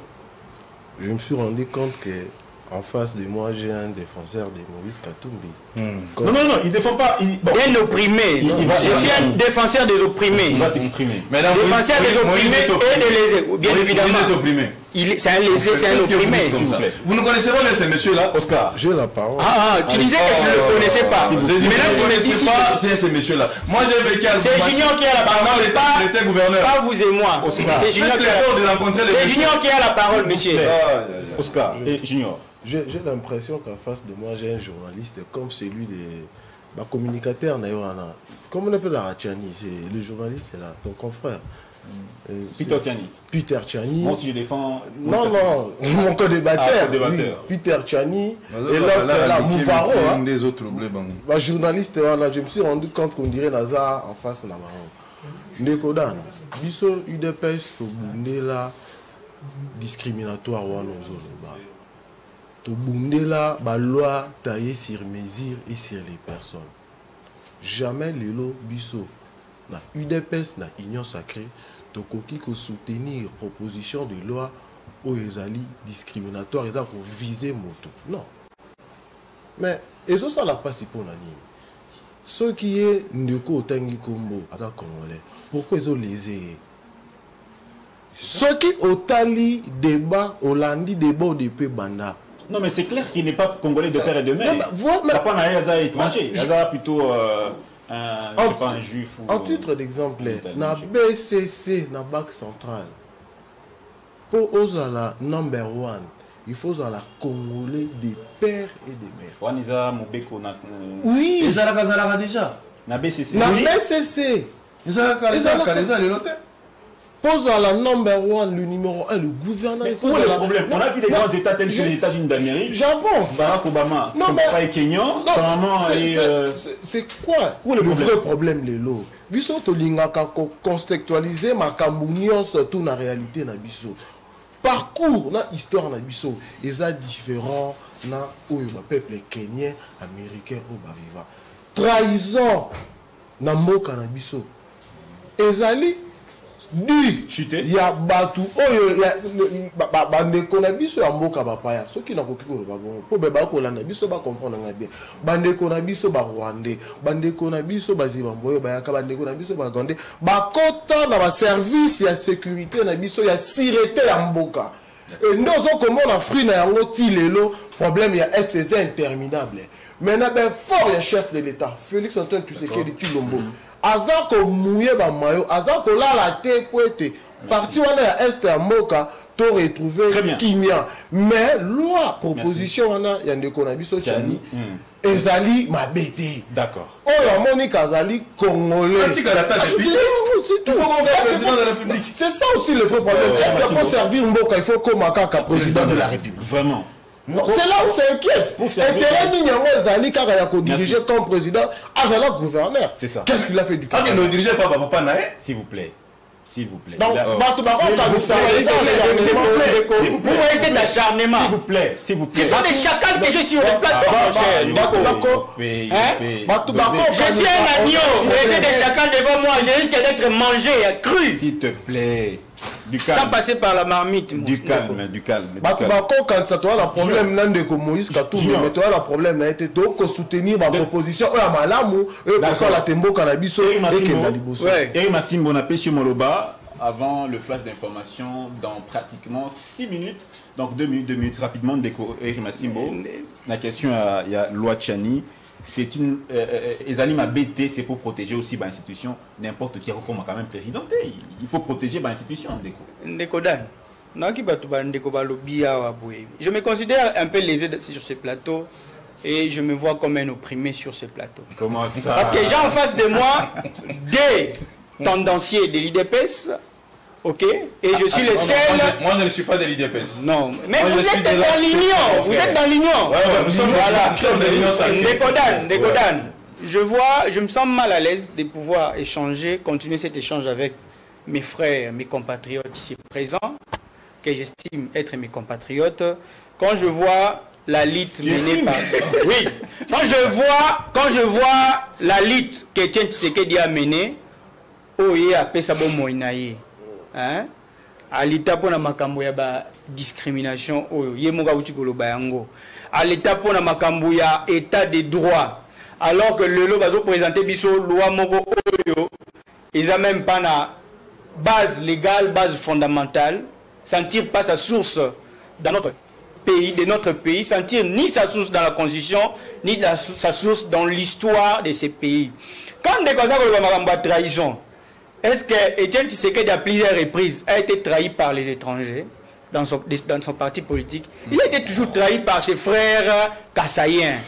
Je me suis rendu compte que en face de moi, j'ai un défenseur de Moïse Katumbi. Non, il ne défend pas. Un opprimé. Je suis un défenseur des opprimés. Il va s'exprimer. Défenseur des opprimés et des lésés. Bien évidemment. Moïse est opprimé. C'est un lésé, c'est un opprimé. Vous ne connaissez pas ces messieurs-là? Oscar. J'ai la parole. Tu disais que tu ne le connaissais pas. Vous ne connaissez pas ces messieurs-là. Moi, j'ai vécu à C'est Junior qui a la parole, l'été gouverneur. pas vous et moi. C'est Junior qui a la parole, monsieur. Oscar et Junior. J'ai l'impression qu'en face de moi, j'ai un journaliste comme celui de communicateur. Comment on appelle la Tchani? Le journaliste, c'est là, ton confrère. Peter Tchani. Peter Tchani. Moi aussi je défends. Non, mon co-débatteur. Oui, Peter Tchani. Et l'autre, là, Mouvaro. Des autres problèmes. Journaliste, je me suis rendu compte qu'on dirait Nazar en face de la marron. Nekodan, biso UDPS to bundela discriminatoire wana ozoloba. To bundela ba loi taillée sur mesure et sur les personnes. Jamais lelo biso na UDPS na Union Sacrée to koki ko soutenir proposition de loi o ezali discriminatoire eza ko viser moto. Non. Mais ezo ça la passe pour nani. Ce qui est ndeko otangi kombo ata congolais. Pourquoi ils ont lésé? Ce qui otali débat Hollandi débat de peu banda. Non mais c'est clair qu'il n'est pas congolais de père et de mère. Ça pas un étranger. Il plutôt un juif. En titre d'exemple, na BCC na Banque centrale. Pour Ozala number one, il faut la congolais des pères et des mères. Oui. Ils ont déjà. Na BCC. Na BCC. Ils ont pose à la number one, le numéro 1, le gouvernement. Où est le problème? On a vu des grands États tels que les États-Unis d'Amérique. J'avance. Barack Obama, pas Kenyan. C'est quoi le vrai problème, les lots? Biso to lingaka contextualiser ma cambuniance tout na réalité na biso. Parcours na histoire na biso, eza différent na oyo ba peuple kenyan, américain ou ba viva. Trahison na mboka na biso. Ezali il y a batu oyo bandeko na biso ya mboka bapaya soki nakoki koloba bongo po be bakolanda biso bakomprendre nga bien bandeko na biso barwandais bandeko na biso bazibamboyo bayaka bandeko na biso bagandais bakota na baservice ya sécurité na biso ya sûreté ya mboka ndo ozokomona fruit na yango ti lelo problème ya STZ interminable maintenant ben fort ya chef de l'État Félix Antoine Tshisekedi Tshilombo azako mouye ba mayo azako la te poete parti wana ya est ya mboka to retrouver kimia mais loi proposition wana ya ndeko na biso Tchani ezali mabete d'accord oyo amoni kazali congolais c'est ça aussi le vrai problème pour servir mboka il faut comme kaka président de la République vraiment. C'est là où c'est inquiète. Intérêt Nignango Zali Kakayako dirigé comme président, Azala gouverneur. C'est ça. Qu'est-ce qu'il a fait du Canada? Il ne dirigeait pas Papa Naé. S'il vous plaît. S'il vous plaît. Donc, vous voyez cet acharnement. S'il vous plaît. S'il vous plaît. Ce sont des chacals que je suis au plateau. Je suis un agneau. Vous avez des chacals devant moi. Je risque d'être mangé, cru. S'il te plaît. Du calme. Sans passer par la marmite. Du calme, du calme. Quand ça, tu as le problème, non, de Moïse Katumbi, mais tu as le problème, donc, soutenir ma proposition, à Malamu, et la Tembo Cannabis, et Kendaliboso. Eric Massimbo, on a pêché Moloba avant le flash d'information dans pratiquement 6 minutes. Donc 2 minutes rapidement, Eric Massimbo. La question, il y a loi Tchani. C'est une. Ezalim a BT, c'est pour protéger aussi l'institution. N'importe qui recommande quand même présidenté. Il faut protéger l'institution. Je me considère un peu lésé sur ce plateau et je me vois comme un opprimé sur ce plateau. Comment ça? Parce que j'ai en face de moi des tendanciers de l'IDPS. Ok, et je suis le seul. Moi, je ne suis pas de l'IDPS. Non, mais moi, vous êtes dans l'union. Vous êtes dans l'union. Nous sommes de l'union sacrée. Décodan. Je me sens mal à l'aise de pouvoir échanger, continuer cet échange avec mes frères, mes compatriotes ici présents, que j'estime être mes compatriotes. Quand je vois la lutte menée par. Oui, quand je vois la lutte qu'Étienne Tshisekedi a menée, Oye a Pesabo Moinaye. Hein? À l'état pour la makambo ya ba discrimination oyo ye moka uti koloba yango à l'état pour la makambo ya état de droit alors que le lo bazo présenter biso loi moko oyo ils a même pas na base légale, base fondamentale, sentir pas sa source dans notre pays, sentir ni sa source dans la constitution ni sa source dans l'histoire de ces pays. Quand des causes koloba makambo ya trahison, est-ce que Étienne Tshisekedi à plusieurs reprises a été trahi par les étrangers dans son parti politique? Il a été toujours trahi par ses frères kassaïens.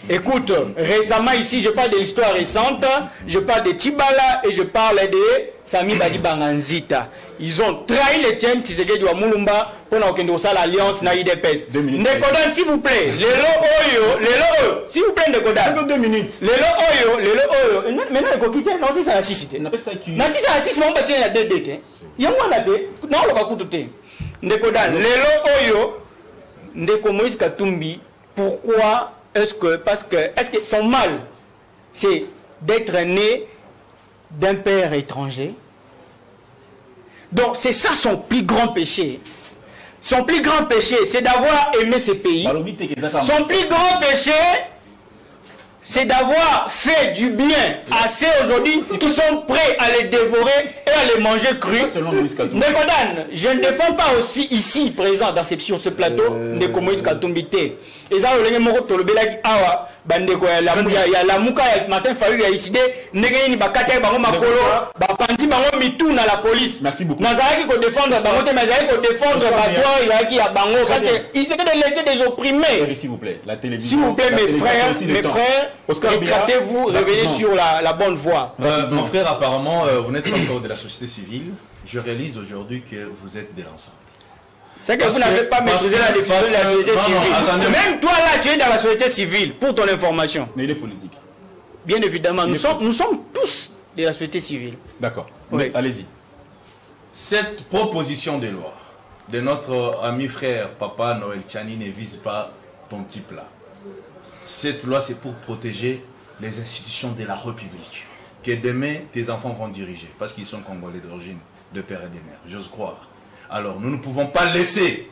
Écoute, récemment ici, je parle de l'histoire récente, je parle de Tibala et je parle de Sami Badi Banganzita. Ils ont trahi l'Étienne Tshisekedi wa Mulumba pour l'alliance na IDPS. Ndekodan, s'il vous plaît. S'il vous plaît, Ndekodan. 2 minutes. Maintenant, il faut quitter. Non, si ça a 6. Non, si ça a 6, on va tirer la 2 dés. Il y a moins d'athée. Non, on va coûter. Ndekodan, Ndeko Moïse Katumbi, pourquoi est-ce que son mal, c'est d'être né d'un père étranger? Donc c'est ça son plus grand péché. Son plus grand péché, c'est d'avoir aimé ce pays. Son plus grand péché, c'est d'avoir fait du bien à ceux aujourd'hui qui sont prêts à les dévorer et à les manger crus. Ndekodan, je ne défends pas aussi ici, présent sur ce plateau, Ndeko Moïse Katumbi. Et ça, bandeko ya lamuka ya matin fallu ya iside ndenge ni bakata bango makolo bapanzi bango mitu na la police. Merci beaucoup. Nazaki ko défendre bango te nazaki ko défendre bato ya ki ya bango parce que il s'est de laisser des opprimés. S'il vous plaît, la télévision. S'il vous plaît mes frères, éclatez-vous, revenez sur la bonne voie. Mon frère, apparemment vous n'êtes pas encore de la société civile. Je réalise aujourd'hui que vous êtes de l'ensemble. C'est que vous n'avez pas maîtrisé la défense de la société civile. Même toi là, tu es dans la société civile, pour ton information. Mais il est politique. Bien évidemment, nous sommes tous de la société civile. D'accord. Oui. Allez-y. Cette proposition de loi de notre ami frère Papa Noël Tchani ne vise pas ton type là. Cette loi, c'est pour protéger les institutions de la République. Que demain, tes enfants vont diriger. Parce qu'ils sont congolais d'origine, de père et de mère. J'ose croire. Alors, nous ne pouvons pas laisser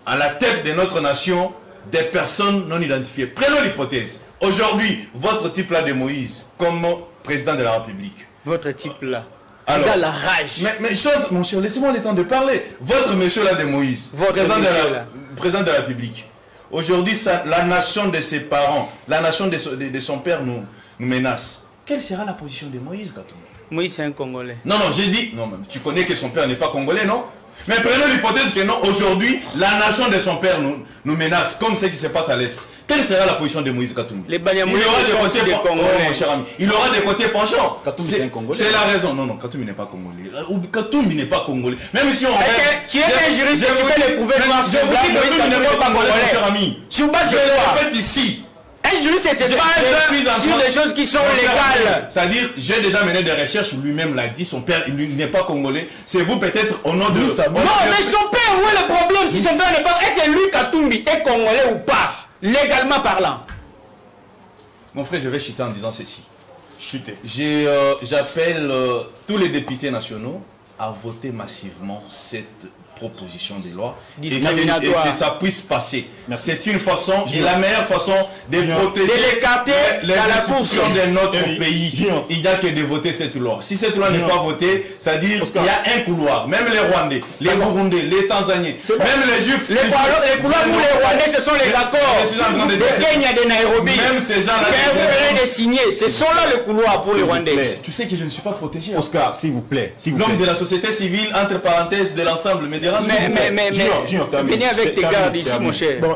à la tête de notre nation des personnes non identifiées. Prenons l'hypothèse. Aujourd'hui, votre type là de Moïse, comme président de la République. Votre type là. Alors, il a la rage. Mais mon cher, laissez-moi le temps de parler. Votre monsieur là de Moïse, président de la République. Aujourd'hui, la nation de ses parents, la nation de son père nous menace. Quelle sera la position de Moïse, Katumbi? Moïse, c'est un Congolais. Non, j'ai dit... Non, tu connais que son père n'est pas Congolais, non? Mais prenons l'hypothèse que non, aujourd'hui, la nation de son père nous menace, comme ce qui se passe à l'Est. Quelle sera la position de Moïse Katumbi? Les Banyamulés sont aussi des Congolais. Oh, mon cher ami. Il aura des côtés penchants. C'est un Congolais. C'est la raison. Non, Katumbi n'est pas Congolais. Katumbi n'est pas Congolais. Même si on... Tu es un juriste, tu peux les prouver noir sur blanc. Moïse n'est pas Congolais, mon cher ami. Sur base de quoi? Je répète ici. Un juriste, c'est pas sur des choses qui sont légales. C'est-à-dire, j'ai déjà mené des recherches, lui-même l'a dit, son père il n'est pas congolais. C'est vous peut-être au nom de... Non, mais son père, où est le problème? Si son père n'est pas... Est-ce que lui, Katumbi, est congolais ou pas? Légalement parlant. Mon frère, je vais chuter en disant ceci. Chuter. J'appelle tous les députés nationaux à voter massivement cette proposition de loi et discriminatoire. que ça puisse passer. C'est une façon, et la meilleure façon de protéger les institutions de notre pays. Il n'y a que de voter cette loi. Si cette loi n'est pas votée, c'est-à-dire qu'il y a un couloir. Même les Rwandais, les Burundais, les Tanzaniens, même les Juifs. Les couloirs pour les Rwandais, ce sont les accords de Kenya, de Nairobi. Même ces gens-là. Vous venez de signer. Ce sont là le couloir pour les Rwandais. Tu sais que je ne suis pas protégé. Oscar, s'il vous plaît. L'homme de la société civile, entre parenthèses, de l'ensemble, mais venez avec tes gardes ici, mon cher. Bon,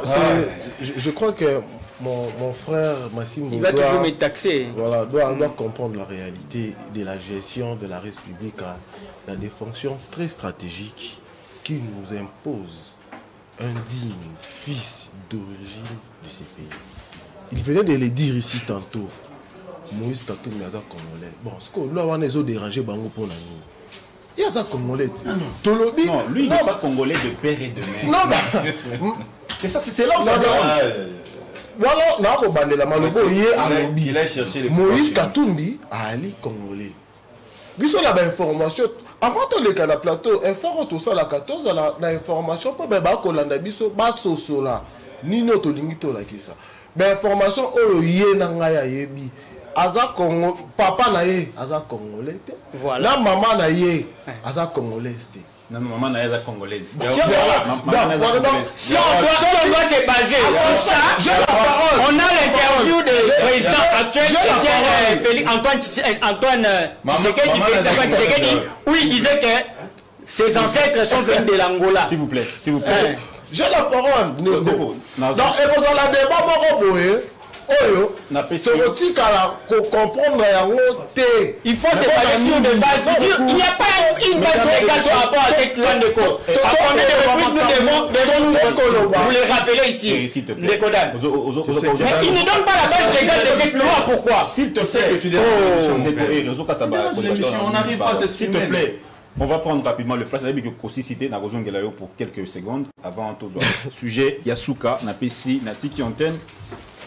je crois que mon frère Massimo il va toujours me taxer. Voilà, doit comprendre la réalité de la gestion de la République à des fonctions très stratégiques qui nous imposent un digne fils d'origine de ces pays. Il venait de le dire ici tantôt. Moïse Katumbi est congolais. Bon, ce que là, on est dérangé pour nous. Il y a ça congolais. Non, lui, il n'est pas congolais de père et de mère. Non, bah, c'est ça, c'est là où ça dérange. Il a cherché les Moïse Katumbi a allé congolais. Biso la information. Avant tout le cas la plateau, informe tout ça la 14 la information pour ba kolanda biso ba soso la ni noto lingito la kisa. Ba information oyo ye na ngaya yebi. Aza Congo, papa na ye, aza congolais. Voilà. La maman na ye, aza congolaise. Non, maman na ye congolaise. Si on doit se baser sur ça, on a l'interview du président actuel, Antoine Tshisekedi, où il disait que ses ancêtres sont venus de l'Angola. S'il vous plaît, s'il vous plaît. J'ai la parole. Donc, et vous en la débat, Oyo, comprendre il faut se baser sur des bases. Il n'y a pas une base légale par rapport à cette loi de code. Vous les rappelez ici, Ndekodan. Mais il ne donne pas la base légale de cette loi, pourquoi? S'il te plaît, on n'arrive pas à s'il te plaît. On va prendre rapidement le flash. J'avais aussi cité Nagozon Gelayo pour quelques secondes avant tout sujet. Yasuka, Napesi, Natiki Antenne.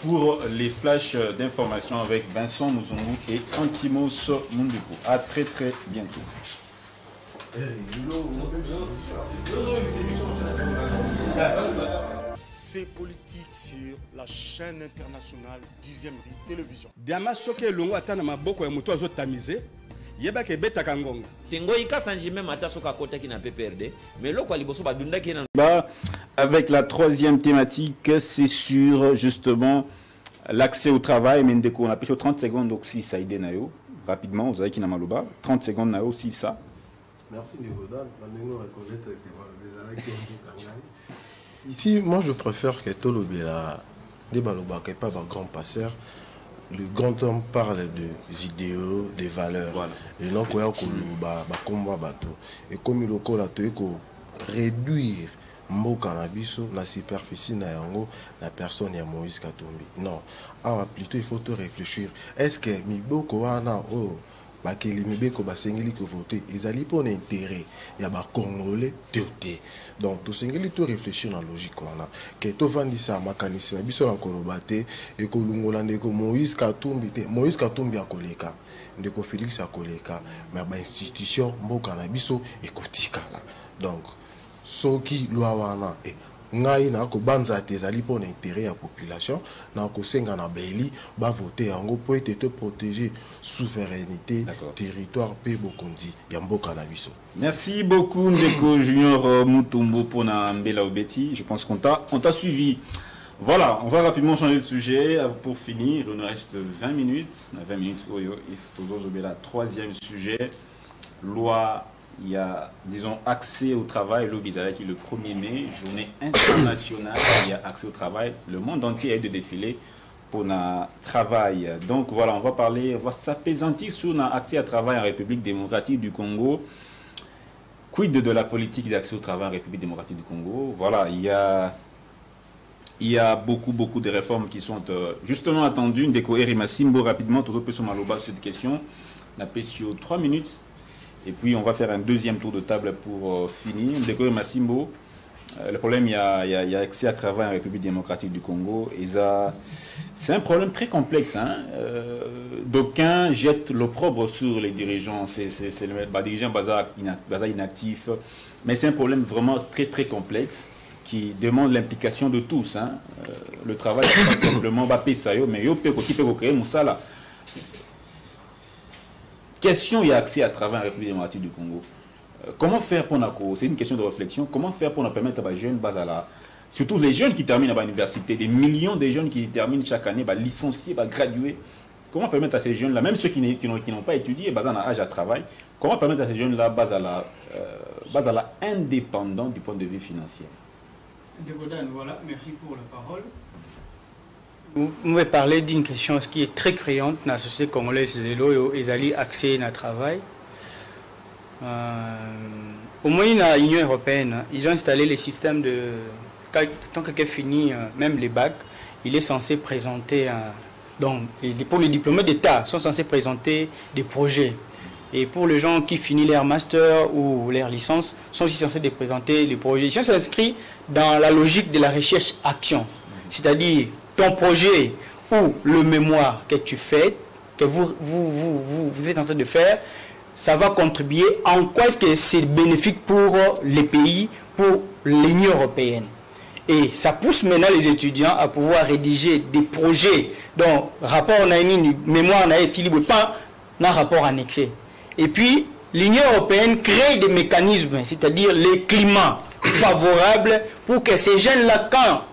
Pour les flashs d'information avec Vincent Mouzongu et Antimos Munduku. À très très bientôt. C'est politique sur la chaîne internationale 10e télévision. Diama soke longo atana maboko ya muto azotamize. Yeba ke beta kangonga. Tengo ikasanji même ata soka kota ki na PPRD, mais loko aliboso badunda ki na avec la troisième thématique, c'est sur justement l'accès au travail. Mendeko, on a pris 30 secondes aussi, ça aide Nayo. Rapidement, vous avez qui n'a malouba. 30 secondes Nayo aussi, ça. Merci Nicolas. Ici, moi je préfère que Tolobela, des baloba, qui n'est pas un grand passeur. Le grand homme parle des idéaux, des valeurs. Voilà. Et non, quoi, combat bateau. Et comme il a réduire mboka na biso la superficie na yango la personne ya Moïse Katumbi. Non, alors plutôt il faut te réfléchir. Est-ce que miboko wana o bakeli mibeko basengeli ko voter ezali pour l'intérêt ya ba congolais teoté. Donc to sengeli to réfléchir na logique wana. Que to vandisa makanisi na biso na kolobate e ko lungola ndeko Moïse Katumbi te. Moïse Katumbi akoleka. Ndeko Félix akoleka, mais ba institution mboka na biso ekotikala. Donc soki loi wana ngai na ko banza tezali pour l'intérêt ya population na ko senga na beli ba voter yango pour être protéger souveraineté territoire pe bokondi ya mboka na biso. Merci beaucoup Ndeko Junior Mutombo pour na mbela obeti. Je pense qu'on t'a suivi. Voilà, on va rapidement changer de sujet pour finir. Il nous reste 20 minutes. 20 minutes. Il faut la troisième sujet. Loi. Il y a, disons, accès au travail, l'Obizala qui est le 1er mai, journée internationale, il y a accès au travail. Le monde entier a eu de défilé pour notre travail. Donc voilà, on va s'apaisantir sur notre accès au travail en République démocratique du Congo. Quid de la politique d'accès au travail en République démocratique du Congo? Voilà, il y a beaucoup de réformes qui sont justement attendues. Ndeko Erima Simbo, rapidement, tout le monde sur Maloba, cette question. On a payé sur 3 minutes. Et puis on va faire un deuxième tour de table pour finir. Ndeko Erima Simbo, Le problème, il y a accès à travail en République démocratique du Congo. C'est un problème très complexe. Hein. D'aucuns jettent l'opprobre sur les dirigeants. C'est le dirigeant bazar inactif. Mais c'est un problème vraiment très très complexe qui demande l'implication de tous. Hein. Le travail, c'est pas simplement Bapesayo, mais yo peut créer Moussala. Question, il y a accès à travail en République démocratique du Congo. Comment faire pour nous, c'est une question de réflexion, comment faire pour nous permettre aux jeunes, surtout les jeunes qui terminent à l'université, des millions de jeunes qui terminent chaque année, licenciés, gradués, comment permettre à ces jeunes-là, même ceux qui n'ont pas étudié, basés en âge à travail, comment permettre à ces jeunes-là, basés à la indépendants du point de vue financier? Voilà, merci pour la parole. Vous m'avez parlé d'une question qui est très criante dans la société congolaise, ils allaient accès à travail. Au moins, dans l'Union européenne, ils ont installé les systèmes de... Quand quelqu'un finit, même les bacs, il est censé présenter... donc, pour les diplômés d'État, sont censés présenter des projets. Et pour les gens qui finissent leur master ou leur licence, sont aussi censés présenter des projets. Ça s'inscrit dans la logique de la recherche-action. C'est-à-dire, ton projet ou le mémoire que tu fais, que vous êtes en train de faire, ça va contribuer en quoi est-ce que c'est bénéfique pour les pays, pour l'Union européenne. Et ça pousse maintenant les étudiants à pouvoir rédiger des projets. Donc, rapport on a une mémoire, on a équilibre, pas un rapport annexé. Et puis, l'Union européenne crée des mécanismes, c'est-à-dire les climats favorables pour que ces jeunes-là,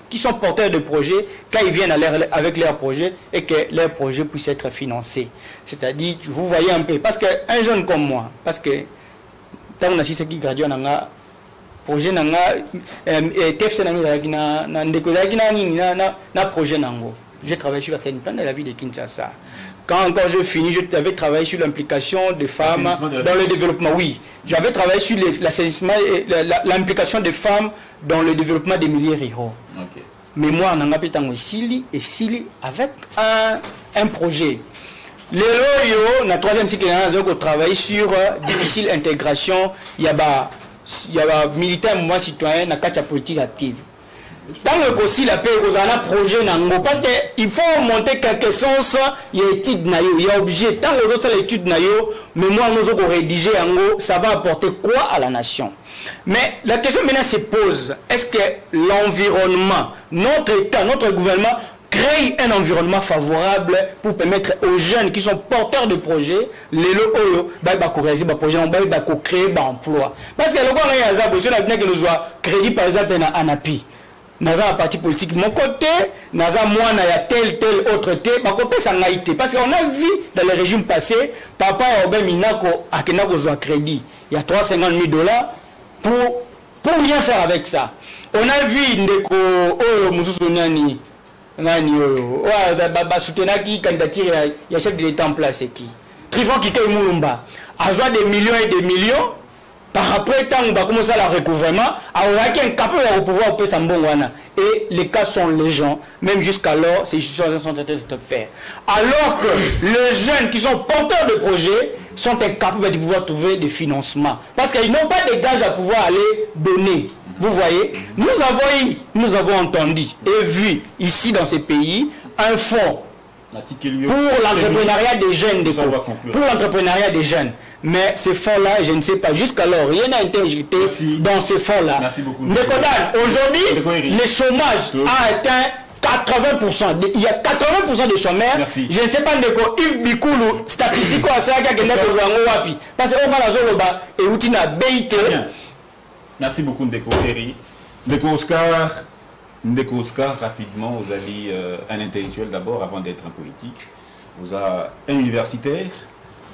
qui sont porteurs de projets, quand ils viennent avec leurs projets et que leurs projets puissent être financés. C'est-à-dire, vous voyez un peu, parce qu'un jeune comme moi, parce que tant on a ceux qui graduent dans un projet, j'ai travaillé sur la scène plan de la vie de Kinshasa. Quand encore je finis, j'avais travaillé sur l'implication des femmes dans le développement. Oui, j'avais travaillé sur l'assainissement et l'implication des femmes dans le développement des milieux ruraux. Okay. Mais moi, on a ici avec un projet. Les loyaux, dans la troisième cycle, on a travaillé sur difficile intégration. Il y a militaire, mouvement citoyen, dans la politique active. Tant que aussi la paix, vous avez un projet nango parce que il faut monter quelque chose. Il y a étude nayo, il y a objet. Tant que vous avez l'étude nayo, mais moi nous avons rédigé nango, ça va apporter quoi à la nation? Mais la question maintenant se pose, est-ce que l'environnement, notre État, notre gouvernement crée un environnement favorable pour permettre aux jeunes qui sont porteurs de projets, les loyaux, réaliser des projets, créer des emplois. Parce que le gouvernement a que nous avons crédit par exemple en appui. Naza parti politique mon côté, naza moi na ya tel autre té, ma côté ça n'a été parce qu'on a vu dans les régimes passés, papa Obé Minako akenako zo crédit, il y a $350 000 pour rien faire avec ça. On a vu ndeko mususu nani soutenir qui candidature ya chef de l'État en place qui Trifon Kikei Mulumba a joué des millions et des millions. Par après, tant on va commencer à la recouvrement, on a incapable de pouvoir opérer ça bon. Et les cas sont légion, même jusqu'alors, ces choses sont en train de faire. Alors que les jeunes qui sont porteurs de projets sont incapables de pouvoir trouver des financements. Parce qu'ils n'ont pas de gages à pouvoir aller donner. Vous voyez, nous avons entendu et vu ici dans ces pays un fonds pour l'entrepreneuriat des jeunes. Pour l'entrepreneuriat des jeunes. Mais ces fonds-là, je ne sais pas, jusqu'alors, rien n'a été injecté dans ces fonds-là. Merci beaucoup. Aujourd'hui, le chômage a atteint 80%. Il y a 80% de chômeurs. Merci. Je ne sais pas Yves Bikoulou, statistique, parce que merci beaucoup, Ndeko Eri. Ndeko Oscar, rapidement, vous avez un intellectuel d'abord, avant d'être un politique. Vous avez un universitaire.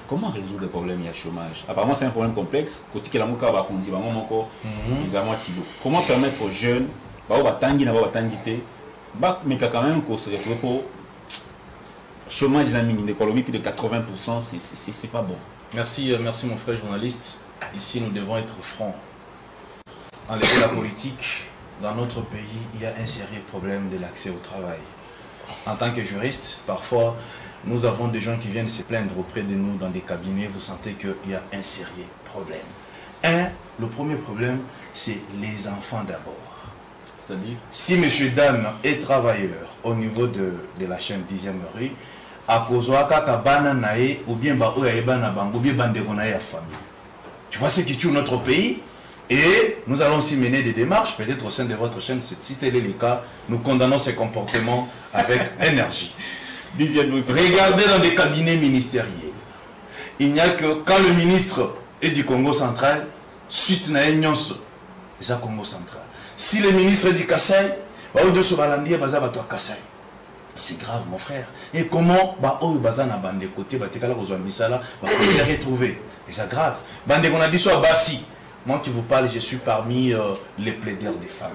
Comment résoudre le problème du chômage? Apparemment, c'est un problème complexe. Comment permettre aux jeunes, mais quand même qu'on se retrouve pour chômage de l'économie plus de 80%, c'est pas bon. Merci mon frère journaliste. Ici, nous devons être francs. Enlever la politique, dans notre pays, il y a un sérieux problème de l'accès au travail. En tant que juriste, parfois, nous avons des gens qui viennent se plaindre auprès de nous dans des cabinets. Vous sentez qu'il y a un sérieux problème. Le premier problème, c'est les enfants d'abord. C'est-à-dire si M. Dan est travailleur au niveau de la chaîne 10e rue, à cause de Kabana Nae, ou bien Baoyaebana Bango, ou bien Banderonae à famille. Tu vois ce qui tue notre pays? Et nous allons aussi mener des démarches, peut-être au sein de votre chaîne, si tel est le cas, nous condamnons ces comportements avec énergie. Regardez dans des cabinets ministériels. Il n'y a que quand le ministre est du Congo central, suite à une et ça Congo central. Si le ministre est du Kassai, c'est grave mon frère. Et comment côté retrouver? Et c'est grave. On a dit soit Bassi. Moi qui vous parle, je suis parmi les plaideurs des femmes.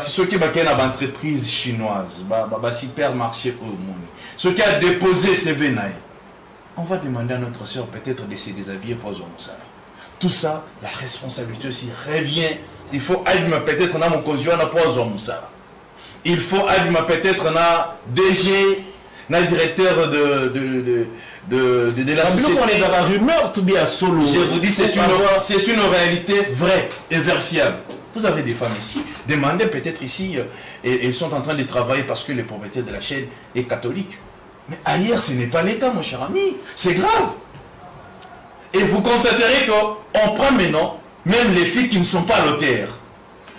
Ceux qui ont une entreprise chinoise, supermarché au monde, ceux qui ont déposé ces venailles, on va demander à notre soeur peut-être de se déshabiller pour ça. Tout ça, la responsabilité aussi revient. Il faut aller peut-être dans mon cosio pour ça. Il faut aller peut-être dans DG, dans directeur de la société. Je vous dis, c'est une réalité vraie et vérifiable. Vous avez des femmes ici, demandez peut-être ici, et elles sont en train de travailler parce que le propriétaire de la chaîne est catholique. Mais ailleurs, ce n'est pas l'État, mon cher ami. C'est grave. Et vous constaterez qu'on prend maintenant même les filles qui ne sont pas notaires.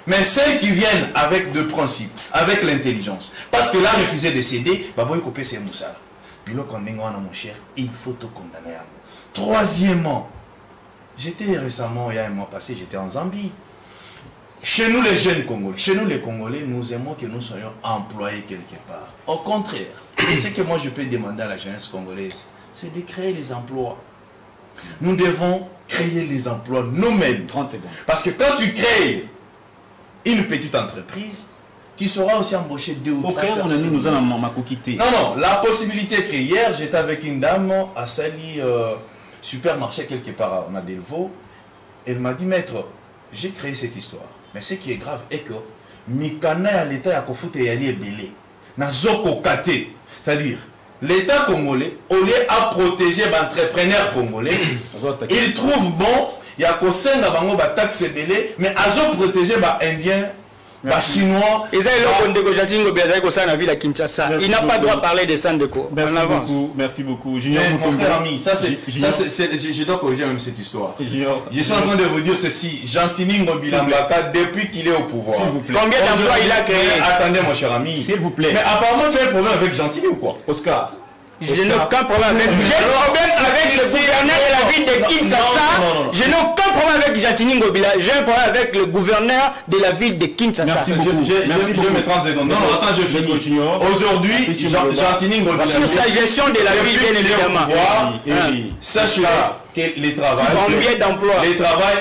Mais celles qui viennent avec deux principes, avec l'intelligence. Parce que là, refuser de céder, c'est Moussa. Mon cher, il faut te condamner. Troisièmement, j'étais récemment, il y a un mois passé, j'étais en Zambie. Chez nous les jeunes Congolais, chez nous les Congolais, nous aimons que nous soyons employés quelque part. Au contraire, ce que moi je peux demander à la jeunesse congolaise, c'est de créer les emplois. Nous devons créer les emplois nous-mêmes. 30 secondes. Parce que quand tu crées une petite entreprise, qui sera aussi embauché 2 ou 3 personnes. Nous allons quitter. Non, la possibilité est que hier, j'étais avec une dame à Sali, supermarché quelque part à Delvaux. Elle m'a dit, maître, j'ai créé cette histoire. Mais ce qui est grave est que Mikana à l'État a kofoute et ali ebele. Nazoko kate. C'est-à-dire, l'État congolais, au lieu à protéger l'entrepreneur congolais, il trouve bon, il y a qu'au sein de la taxe ebele, mais à protéger les Indiens. Chinois. Il n'a pas droit de parler de Sandeko. Merci beaucoup. Mon frère ami, je dois corriger même cette histoire. Je suis en train de vous dire ceci. Gentini Ngobilambaka, depuis qu'il est au pouvoir. Combien d'emplois il a créé? Attendez mon cher ami. S'il vous plaît. Mais apparemment tu as un problème avec Gentini ou quoi? Oscar. Je n'ai aucun problème avec. J'ai un problème avec le gouverneur de la ville de Kinshasa. Je n'ai aucun problème avec Gentini Ngobila. J'ai un problème avec le gouverneur de la ville de Kinshasa. Merci beaucoup. Merci beaucoup. Je mets 30 secondes. Non, attends, je finis. Aujourd'hui, Gentini Ngobila. Sur sa gestion de la ville, bien évidemment. Sachez que les travail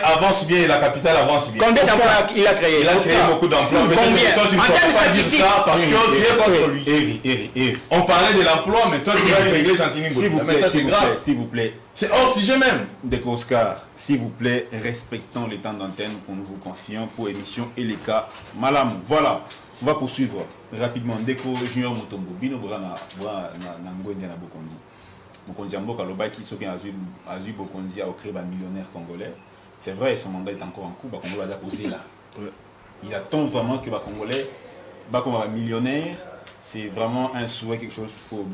avance bien et la capitale avance bien. Combien d'emplois il a créé? Il a créé beaucoup d'emplois. Combien? Toi, tu ne peux pas dire ça parce que tu es contre lui. On parlait de l'emploi, mais toi, tu vas régler Gentini Ngobila. Mais ça, c'est grave. S'il vous plaît. C'est hors sujet même. Deko Oscar, s'il vous plaît, respectons les temps d'antenne que nous vous confions pour émission et les cas. Malam, voilà. On va poursuivre rapidement. Deko Junior Mutombo. Bino Bourana, Ngwende na Bokondi. Bokondi Amboka Lobaki, ceux qui ont eu Bokondi à créer un millionnaire congolais. C'est vrai, son mandat est encore en cours. Congolais va poser là. Il attend vraiment que les Congolais, un millionnaire, c'est vraiment un souhait, quelque chose pour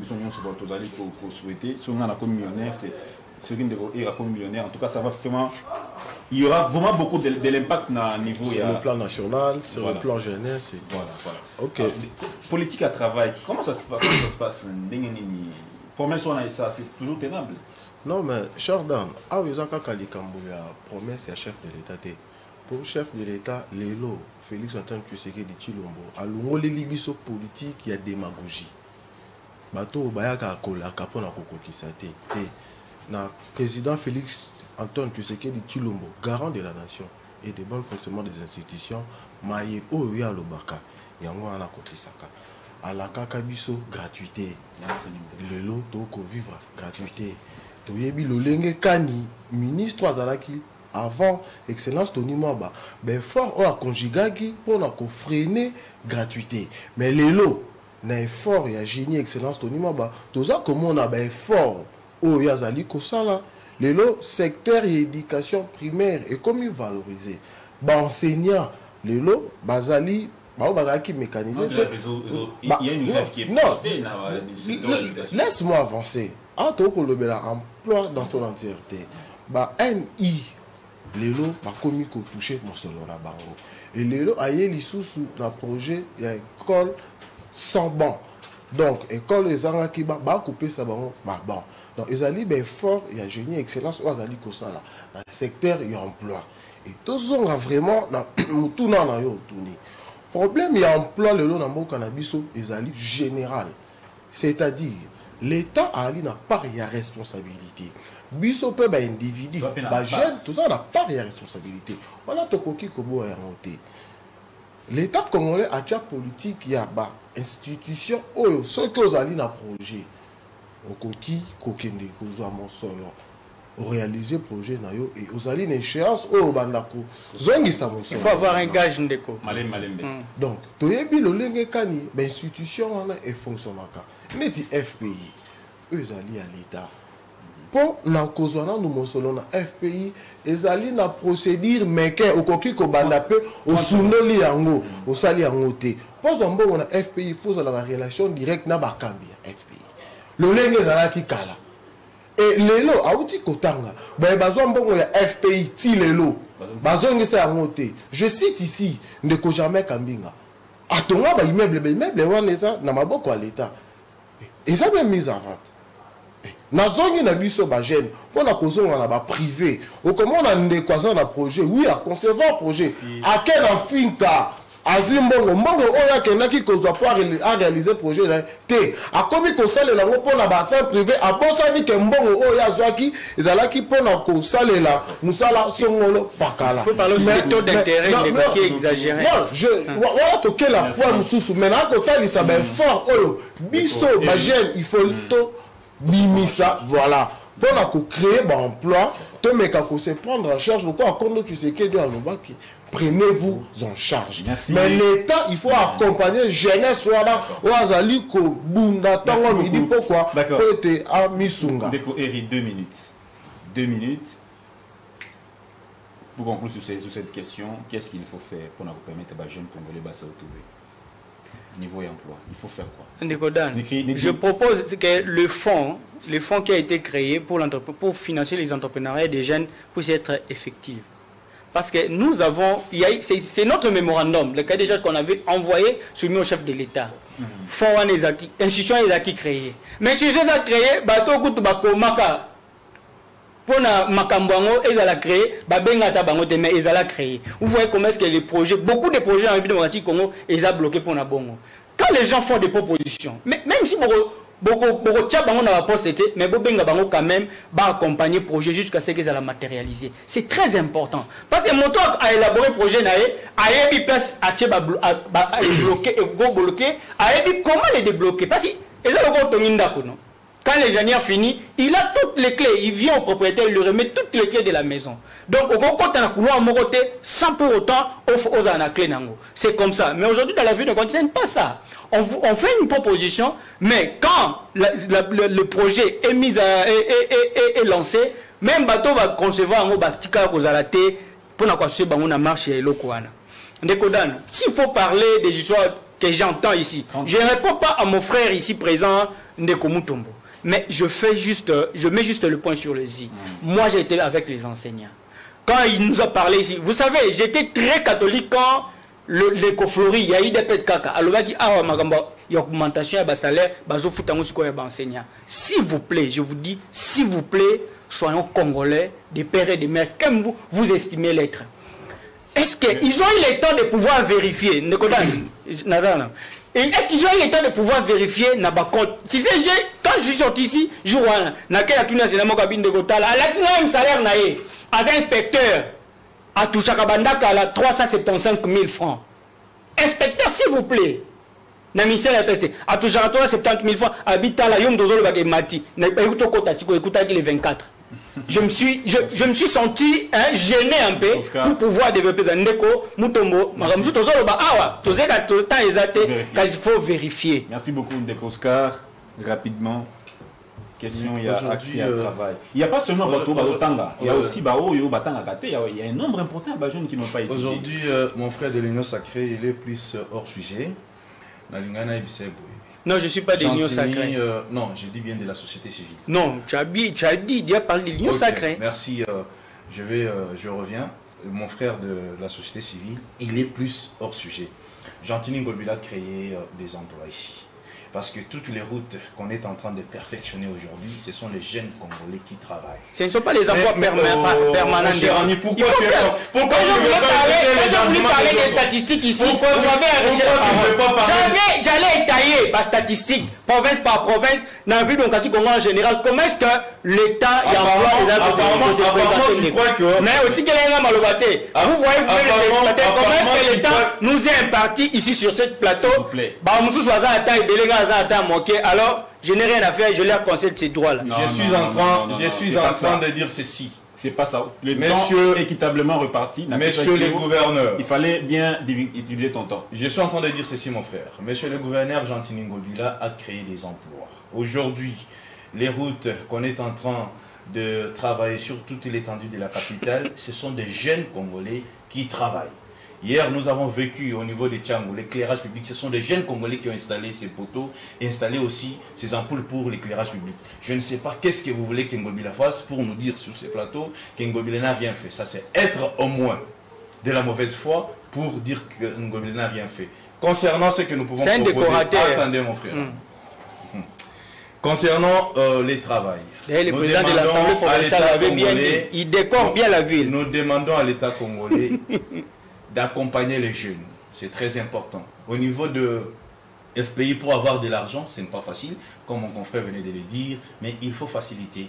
souhaiter. Si on a comme millionnaire, c'est ce qui est comme millionnaire. En tout cas, ça va vraiment. Il y aura vraiment beaucoup de l'impact à niveau. Sur le plan national, sur le plan jeunesse. Voilà. Ok. Politique à travail, comment ça se passe? Ça, c'est toujours tenable. Non, mais Jordan, promesse à chef de l'État. Pour chef de l'État, Lélo, Félix Antoine Tshisekedi Tshilombo, à l'ongolé libiso politique, il y a démagogie. Bato bayaka kola kapona kokokisate. Et na président Félix Antoine Tshisekedi Tshilombo, garant de la nation et de bon fonctionnement des institutions, maye oya lobaka, yango ana kokisaka. À la kakabiso gratuité. Lélo toko vivre gratuité. Toyebi lolenge kani ministre azalaki avant excellence Tony Mwaba ben fort on a conjugagi pour na freiner gratuité mais lelo na effort ya génie excellence Tony Mwaba toza comment on a ben effort o yazali ko sala lelo secteur éducation primaire et comme il valoriser enseignant lelo bazali qui mécanisé. Il y a une grève qui est projetée dans le secteur de l'éducation. Laisse-moi avancer. En tant que emploi dans son entièreté, NI lelo bakomi ko toucher mon solo na bango. Et lelo aye lisusu na projet ya école sans banc. Donc école les gens qui ba couper ça bango ba banc. Donc ezali ben fort il y a génie excellence ou azali ko sala dans le secteur il y a emploi. Et tous on a vraiment na mutuna na yo tuni. Problème il y a emploi lelo na mboka na biso ezali général. C'est-à-dire l'État a n'a pas de responsabilité. Biso pe ba individu, ba jeune, tout ça n'a pas de responsabilité. Voilà to koki kobo ya monté. L'État congolais a déjà politique ya ba institution oyo ceux que ozali na projet. Okoki kokende kozwa mon solo. Réaliser projet na yo et ozali une échéance oyo bandako zongisa mon solo. Il faut avoir un gage ndeko. Malembe. Donc toyebi lo lenge kani ba institution wana e fonctionnaka. Neti FPI ezali à l'État pour na kozwana nous mosolo na FPI ezali na procédure meke okoki ko banda pe osunoli yango osali yango te pose mbongo na FPI faut la relation directe na bakambi ya FPI lo lenge ezalaki kala et lelo auti kotanga ba bazwa mbongo ya FPI ti lelo bazongisa yango te. Je cite ici ndeko jamais kambinga atonga ba immeuble wana eza na maboko ya l'État. Et ça même mis en vente. Nazongi na biso ba jeune pour la cause on a ba privé. Au comment on a ndekwaza na projet oui à concevoir projet à quel finka azimbongo mbongo oya kenaki kozwa pour réaliser projet là té a komi ko salela ngo pour na ba affaire privé a bosani ke mbongo oya zwaki ezalaki pour na ko salela musala songolo pakala. Faut parler de taux d'intérêt qui est exagéré. Non, voilà to quel la point mususu mais na ko talisa ben fort oyo biso ba jeune il faut to bimisa voilà pour na ko créer ba emploi to meka ko se prendre en charge le quoi comme tu sais que de alobaki. Prenez-vous en charge. Merci. Mais l'État, il faut accompagner jeunesse voilà ou azali ko bunda tango midi pourquoi peut à misunga. Deko Eri 2 minutes. 2 minutes. Pour conclure sur cette question, qu'est-ce qu'il faut faire pour nous permettre aux jeunes Congolais de se retrouver niveau emploi? Il faut faire quoi? Nicodan, je propose que le fonds qui a été créé pour financer les entrepreneuriats des jeunes puisse être effectif. Parce que nous avons, c'est notre mémorandum, le cas déjà qu'on avait envoyé, soumis au chef de l'État. Fonds institution qui créé. Mais institution a créé, bateau kutu bakomaka. Pour na makambango, ils ont créé, babengata bango te mais ils ont créé. Vous voyez comment est-ce que les projets, beaucoup de projets en République démocratique Congo, ils ont bloqué pour na bongo. Quand les gens font des propositions, même si beaucoup tcha bango na rapport c'était mais bobenga bango quand même va accompagner projet jusqu'à ce qu'ils allent matérialiser. C'est très important parce que mon tour a élaboré projet naé a yebi place a tcha bloquer et go bloquer a yebi comment les débloquer parce que ils ont encore tonginda kono. Quand l'ingénieur finit, il a toutes les clés, il vient au propriétaire, il lui remet toutes les clés de la maison. Donc, au compte à la couloir moroté, sans pour autant aux la clé nango. C'est comme ça. Mais aujourd'hui, dans la vie de Congo, ce n'est pas ça. On fait une proposition, mais quand le projet est mis est lancé, même bateau va concevoir un batika aux alaté pour n'a quoi suivre on a marché et l'okouana. Ndekodan, s'il faut parler des histoires que j'entends ici, je ne réponds pas à mon frère ici présent, Ndeko Mutombo. Mais je mets juste le point sur les i. Moi, j'ai été avec les enseignants. Quand il nous a parlé ici, vous savez, j'étais très catholique quand l'écoflori, il y a eu des pescaka. Alors, il y a une augmentation de salaire, enseignant. S'il vous plaît, je vous dis, s'il vous plaît, soyons congolais, des pères et des mères, comme vous estimez l'être. Est-ce qu'ils ont eu le temps de pouvoir vérifier? Est-ce qu'ils ont eu le temps de pouvoir vérifier tu sais, quand je suis sorti ici, je vois un salaire as un inspecteur à Touchakabandaka à 375 000 francs. Inspecteur, s'il vous plaît. Na ministère de la PST à Touchaka 370 000 francs habite à la Yom Dozolo Bagemati. Écoutez les 24. Je me suis senti gêné un peu pour pouvoir développer dans Ndeko, Mutombo, il faut vérifier. Merci beaucoup Ndeko Oscar. Rapidement. question, il y a accès au travail. Il n'y a pas seulement Bato Bazotanga, il y a aussi Baoyo, Batanga Kate, il y a un nombre important de jeunes qui n'ont pas étudié. Aujourd'hui, mon frère de l'Union Sacrée, il est plus hors sujet. Non, je ne suis pas de l'Union Sacrée. Non, je dis bien de la société civile. Non, tu as dit, tu as parlé de l'Union Sacrée. Merci, je reviens. Mon frère de la société civile, il est plus hors sujet. Gentini Ngobila a créé des emplois ici. Parce que toutes les routes qu'on est en train de perfectionner aujourd'hui, ce sont les jeunes Congolais qui travaillent. Ce ne sont pas les emplois permanents. Cher ami, pourquoi tu veux parler des statistiques ici? J'allais étayer par statistiques, province par province, dans le but de Congo en général. Comment est-ce que l'État y emploie les agriculteurs? Mais au ticket vous voyez, comment est-ce que l'État nous est imparti ici sur cette plateau? Alors, je n'ai rien à faire, je leur concède ces droits-là. Je suis en train de dire ceci. C'est pas ça. Le temps équitablement reparti. Messieurs les gouverneurs. Il fallait bien utiliser ton temps. Je suis en train de dire ceci, mon frère. Monsieur le gouverneur, Gentini Ngobila a créé des emplois. Aujourd'hui, les routes qu'on est en train de travailler sur toute l'étendue de la capitale, ce sont des jeunes Congolais qui travaillent. Hier, nous avons vécu au niveau des Tchangou, l'éclairage public. Ce sont des jeunes Congolais qui ont installé ces poteaux et installé aussi ces ampoules pour l'éclairage public. Je ne sais pas qu'est-ce que vous voulez qu'Ngobila fasse pour nous dire sur ces plateaux qu'Ngobila n'a rien fait. Ça, c'est être au moins de la mauvaise foi pour dire que Ngobila n'a rien fait. Concernant ce que nous pouvons proposer... Attendez, mon frère. Concernant les travails. Le président de l'Assemblée provinciale avait bien dit, il décore bien la ville. Nous demandons à l'État congolais d'accompagner les jeunes. C'est très important. Au niveau de FPI, pour avoir de l'argent, ce n'est pas facile, comme mon confrère venait de le dire, mais il faut faciliter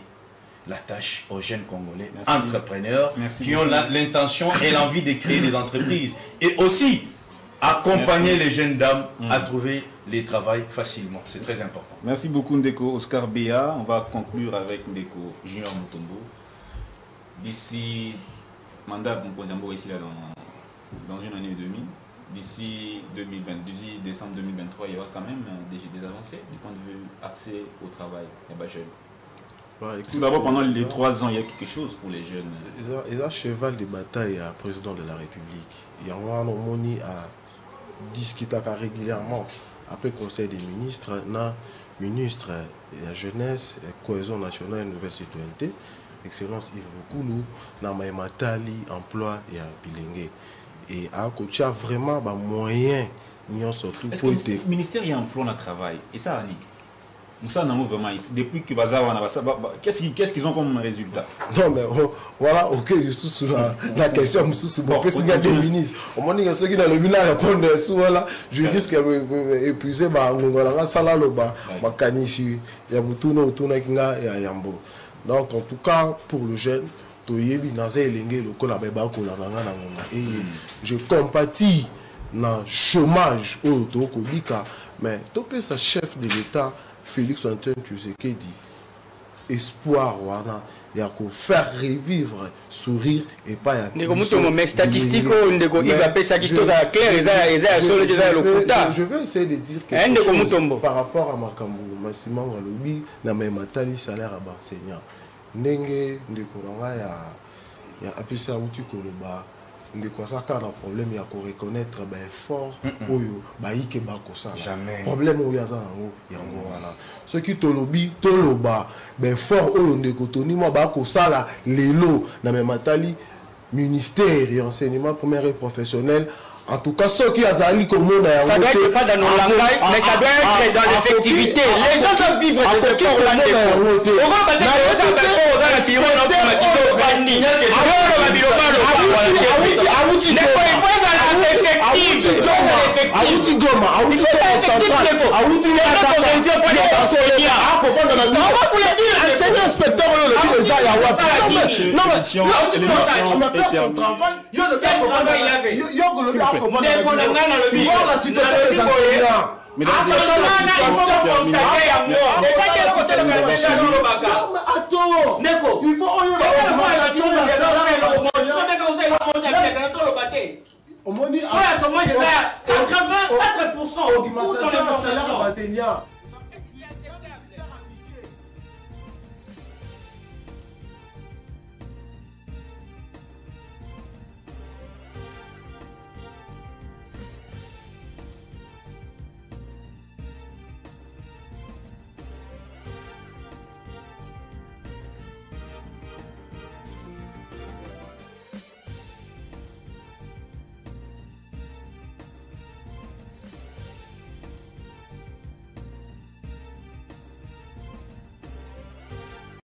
la tâche aux jeunes Congolais, entrepreneurs, qui ont l'intention et l'envie de créer des entreprises. Et aussi, accompagner les jeunes dames à trouver les travails facilement. C'est très important. Merci beaucoup Ndeko Oscar Béa. On va conclure avec Ndeko Junior Mutombo. D'ici, mandat Mpozambo ici là dans une année et demie, d'ici décembre 2023, il y aura quand même des avancées du point de vue accès au travail des jeunes. Tout d'abord, pendant les 3 ans, il y a quelque chose pour les jeunes. Il y a un cheval de bataille à président de la République. Il y a un homoni à discuter régulièrement après le Conseil des ministres, na ministre de la Jeunesse, Cohésion nationale et Nouvelle Citoyenneté, Excellence Yves Boukoulou, na Maïmatali, emploi et à Bilenge. Et à côté, vraiment des moyens. Est-ce que le ministère y a un plan de travail? Et ça, Annie, ça n'a vraiment ici. Depuis que Bazawana, qu'est-ce qu'ils ont comme résultat? Non, mais voilà, ok, je suis sur la question. Il y a des ministres. Au moment où ceux qui ont le bilan répondent, je risque d'épuiser ma salalo, ma canichu, il y a Moutouna, Kinga et Yambo. Donc, en tout cas, pour le jeune, et je compatis dans le chômage au Tokobika, mais tout que ce chef de l'État, Félix Antoine Tshisekedi, espoir, il y a qu'à faire revivre, sourire et pas à mais statistique, je vais essayer de dire quelque chose par rapport à Makambu, Massimo Ngalobi, na Matali salaire à enseignant. Ndenge ndekoranga ya apesa uti koloba ndeko saka na problème ya ko reconnaître ba effort oyo ba yike ba kosala problème oyo aza nango yango wana ceux qui tolobi toloba ba effort oyo ndeko toni mo ba kosala lelo na Matali ministère et enseignement primaire et professionnel. En tout cas, ceux qui ont zali comme ça doit être pas dans nos langages, mais ça doit être dans l'effectivité. Les gens doivent vivre ces efforts-là. On m'a dit 4% augmentation de salaire enseignant.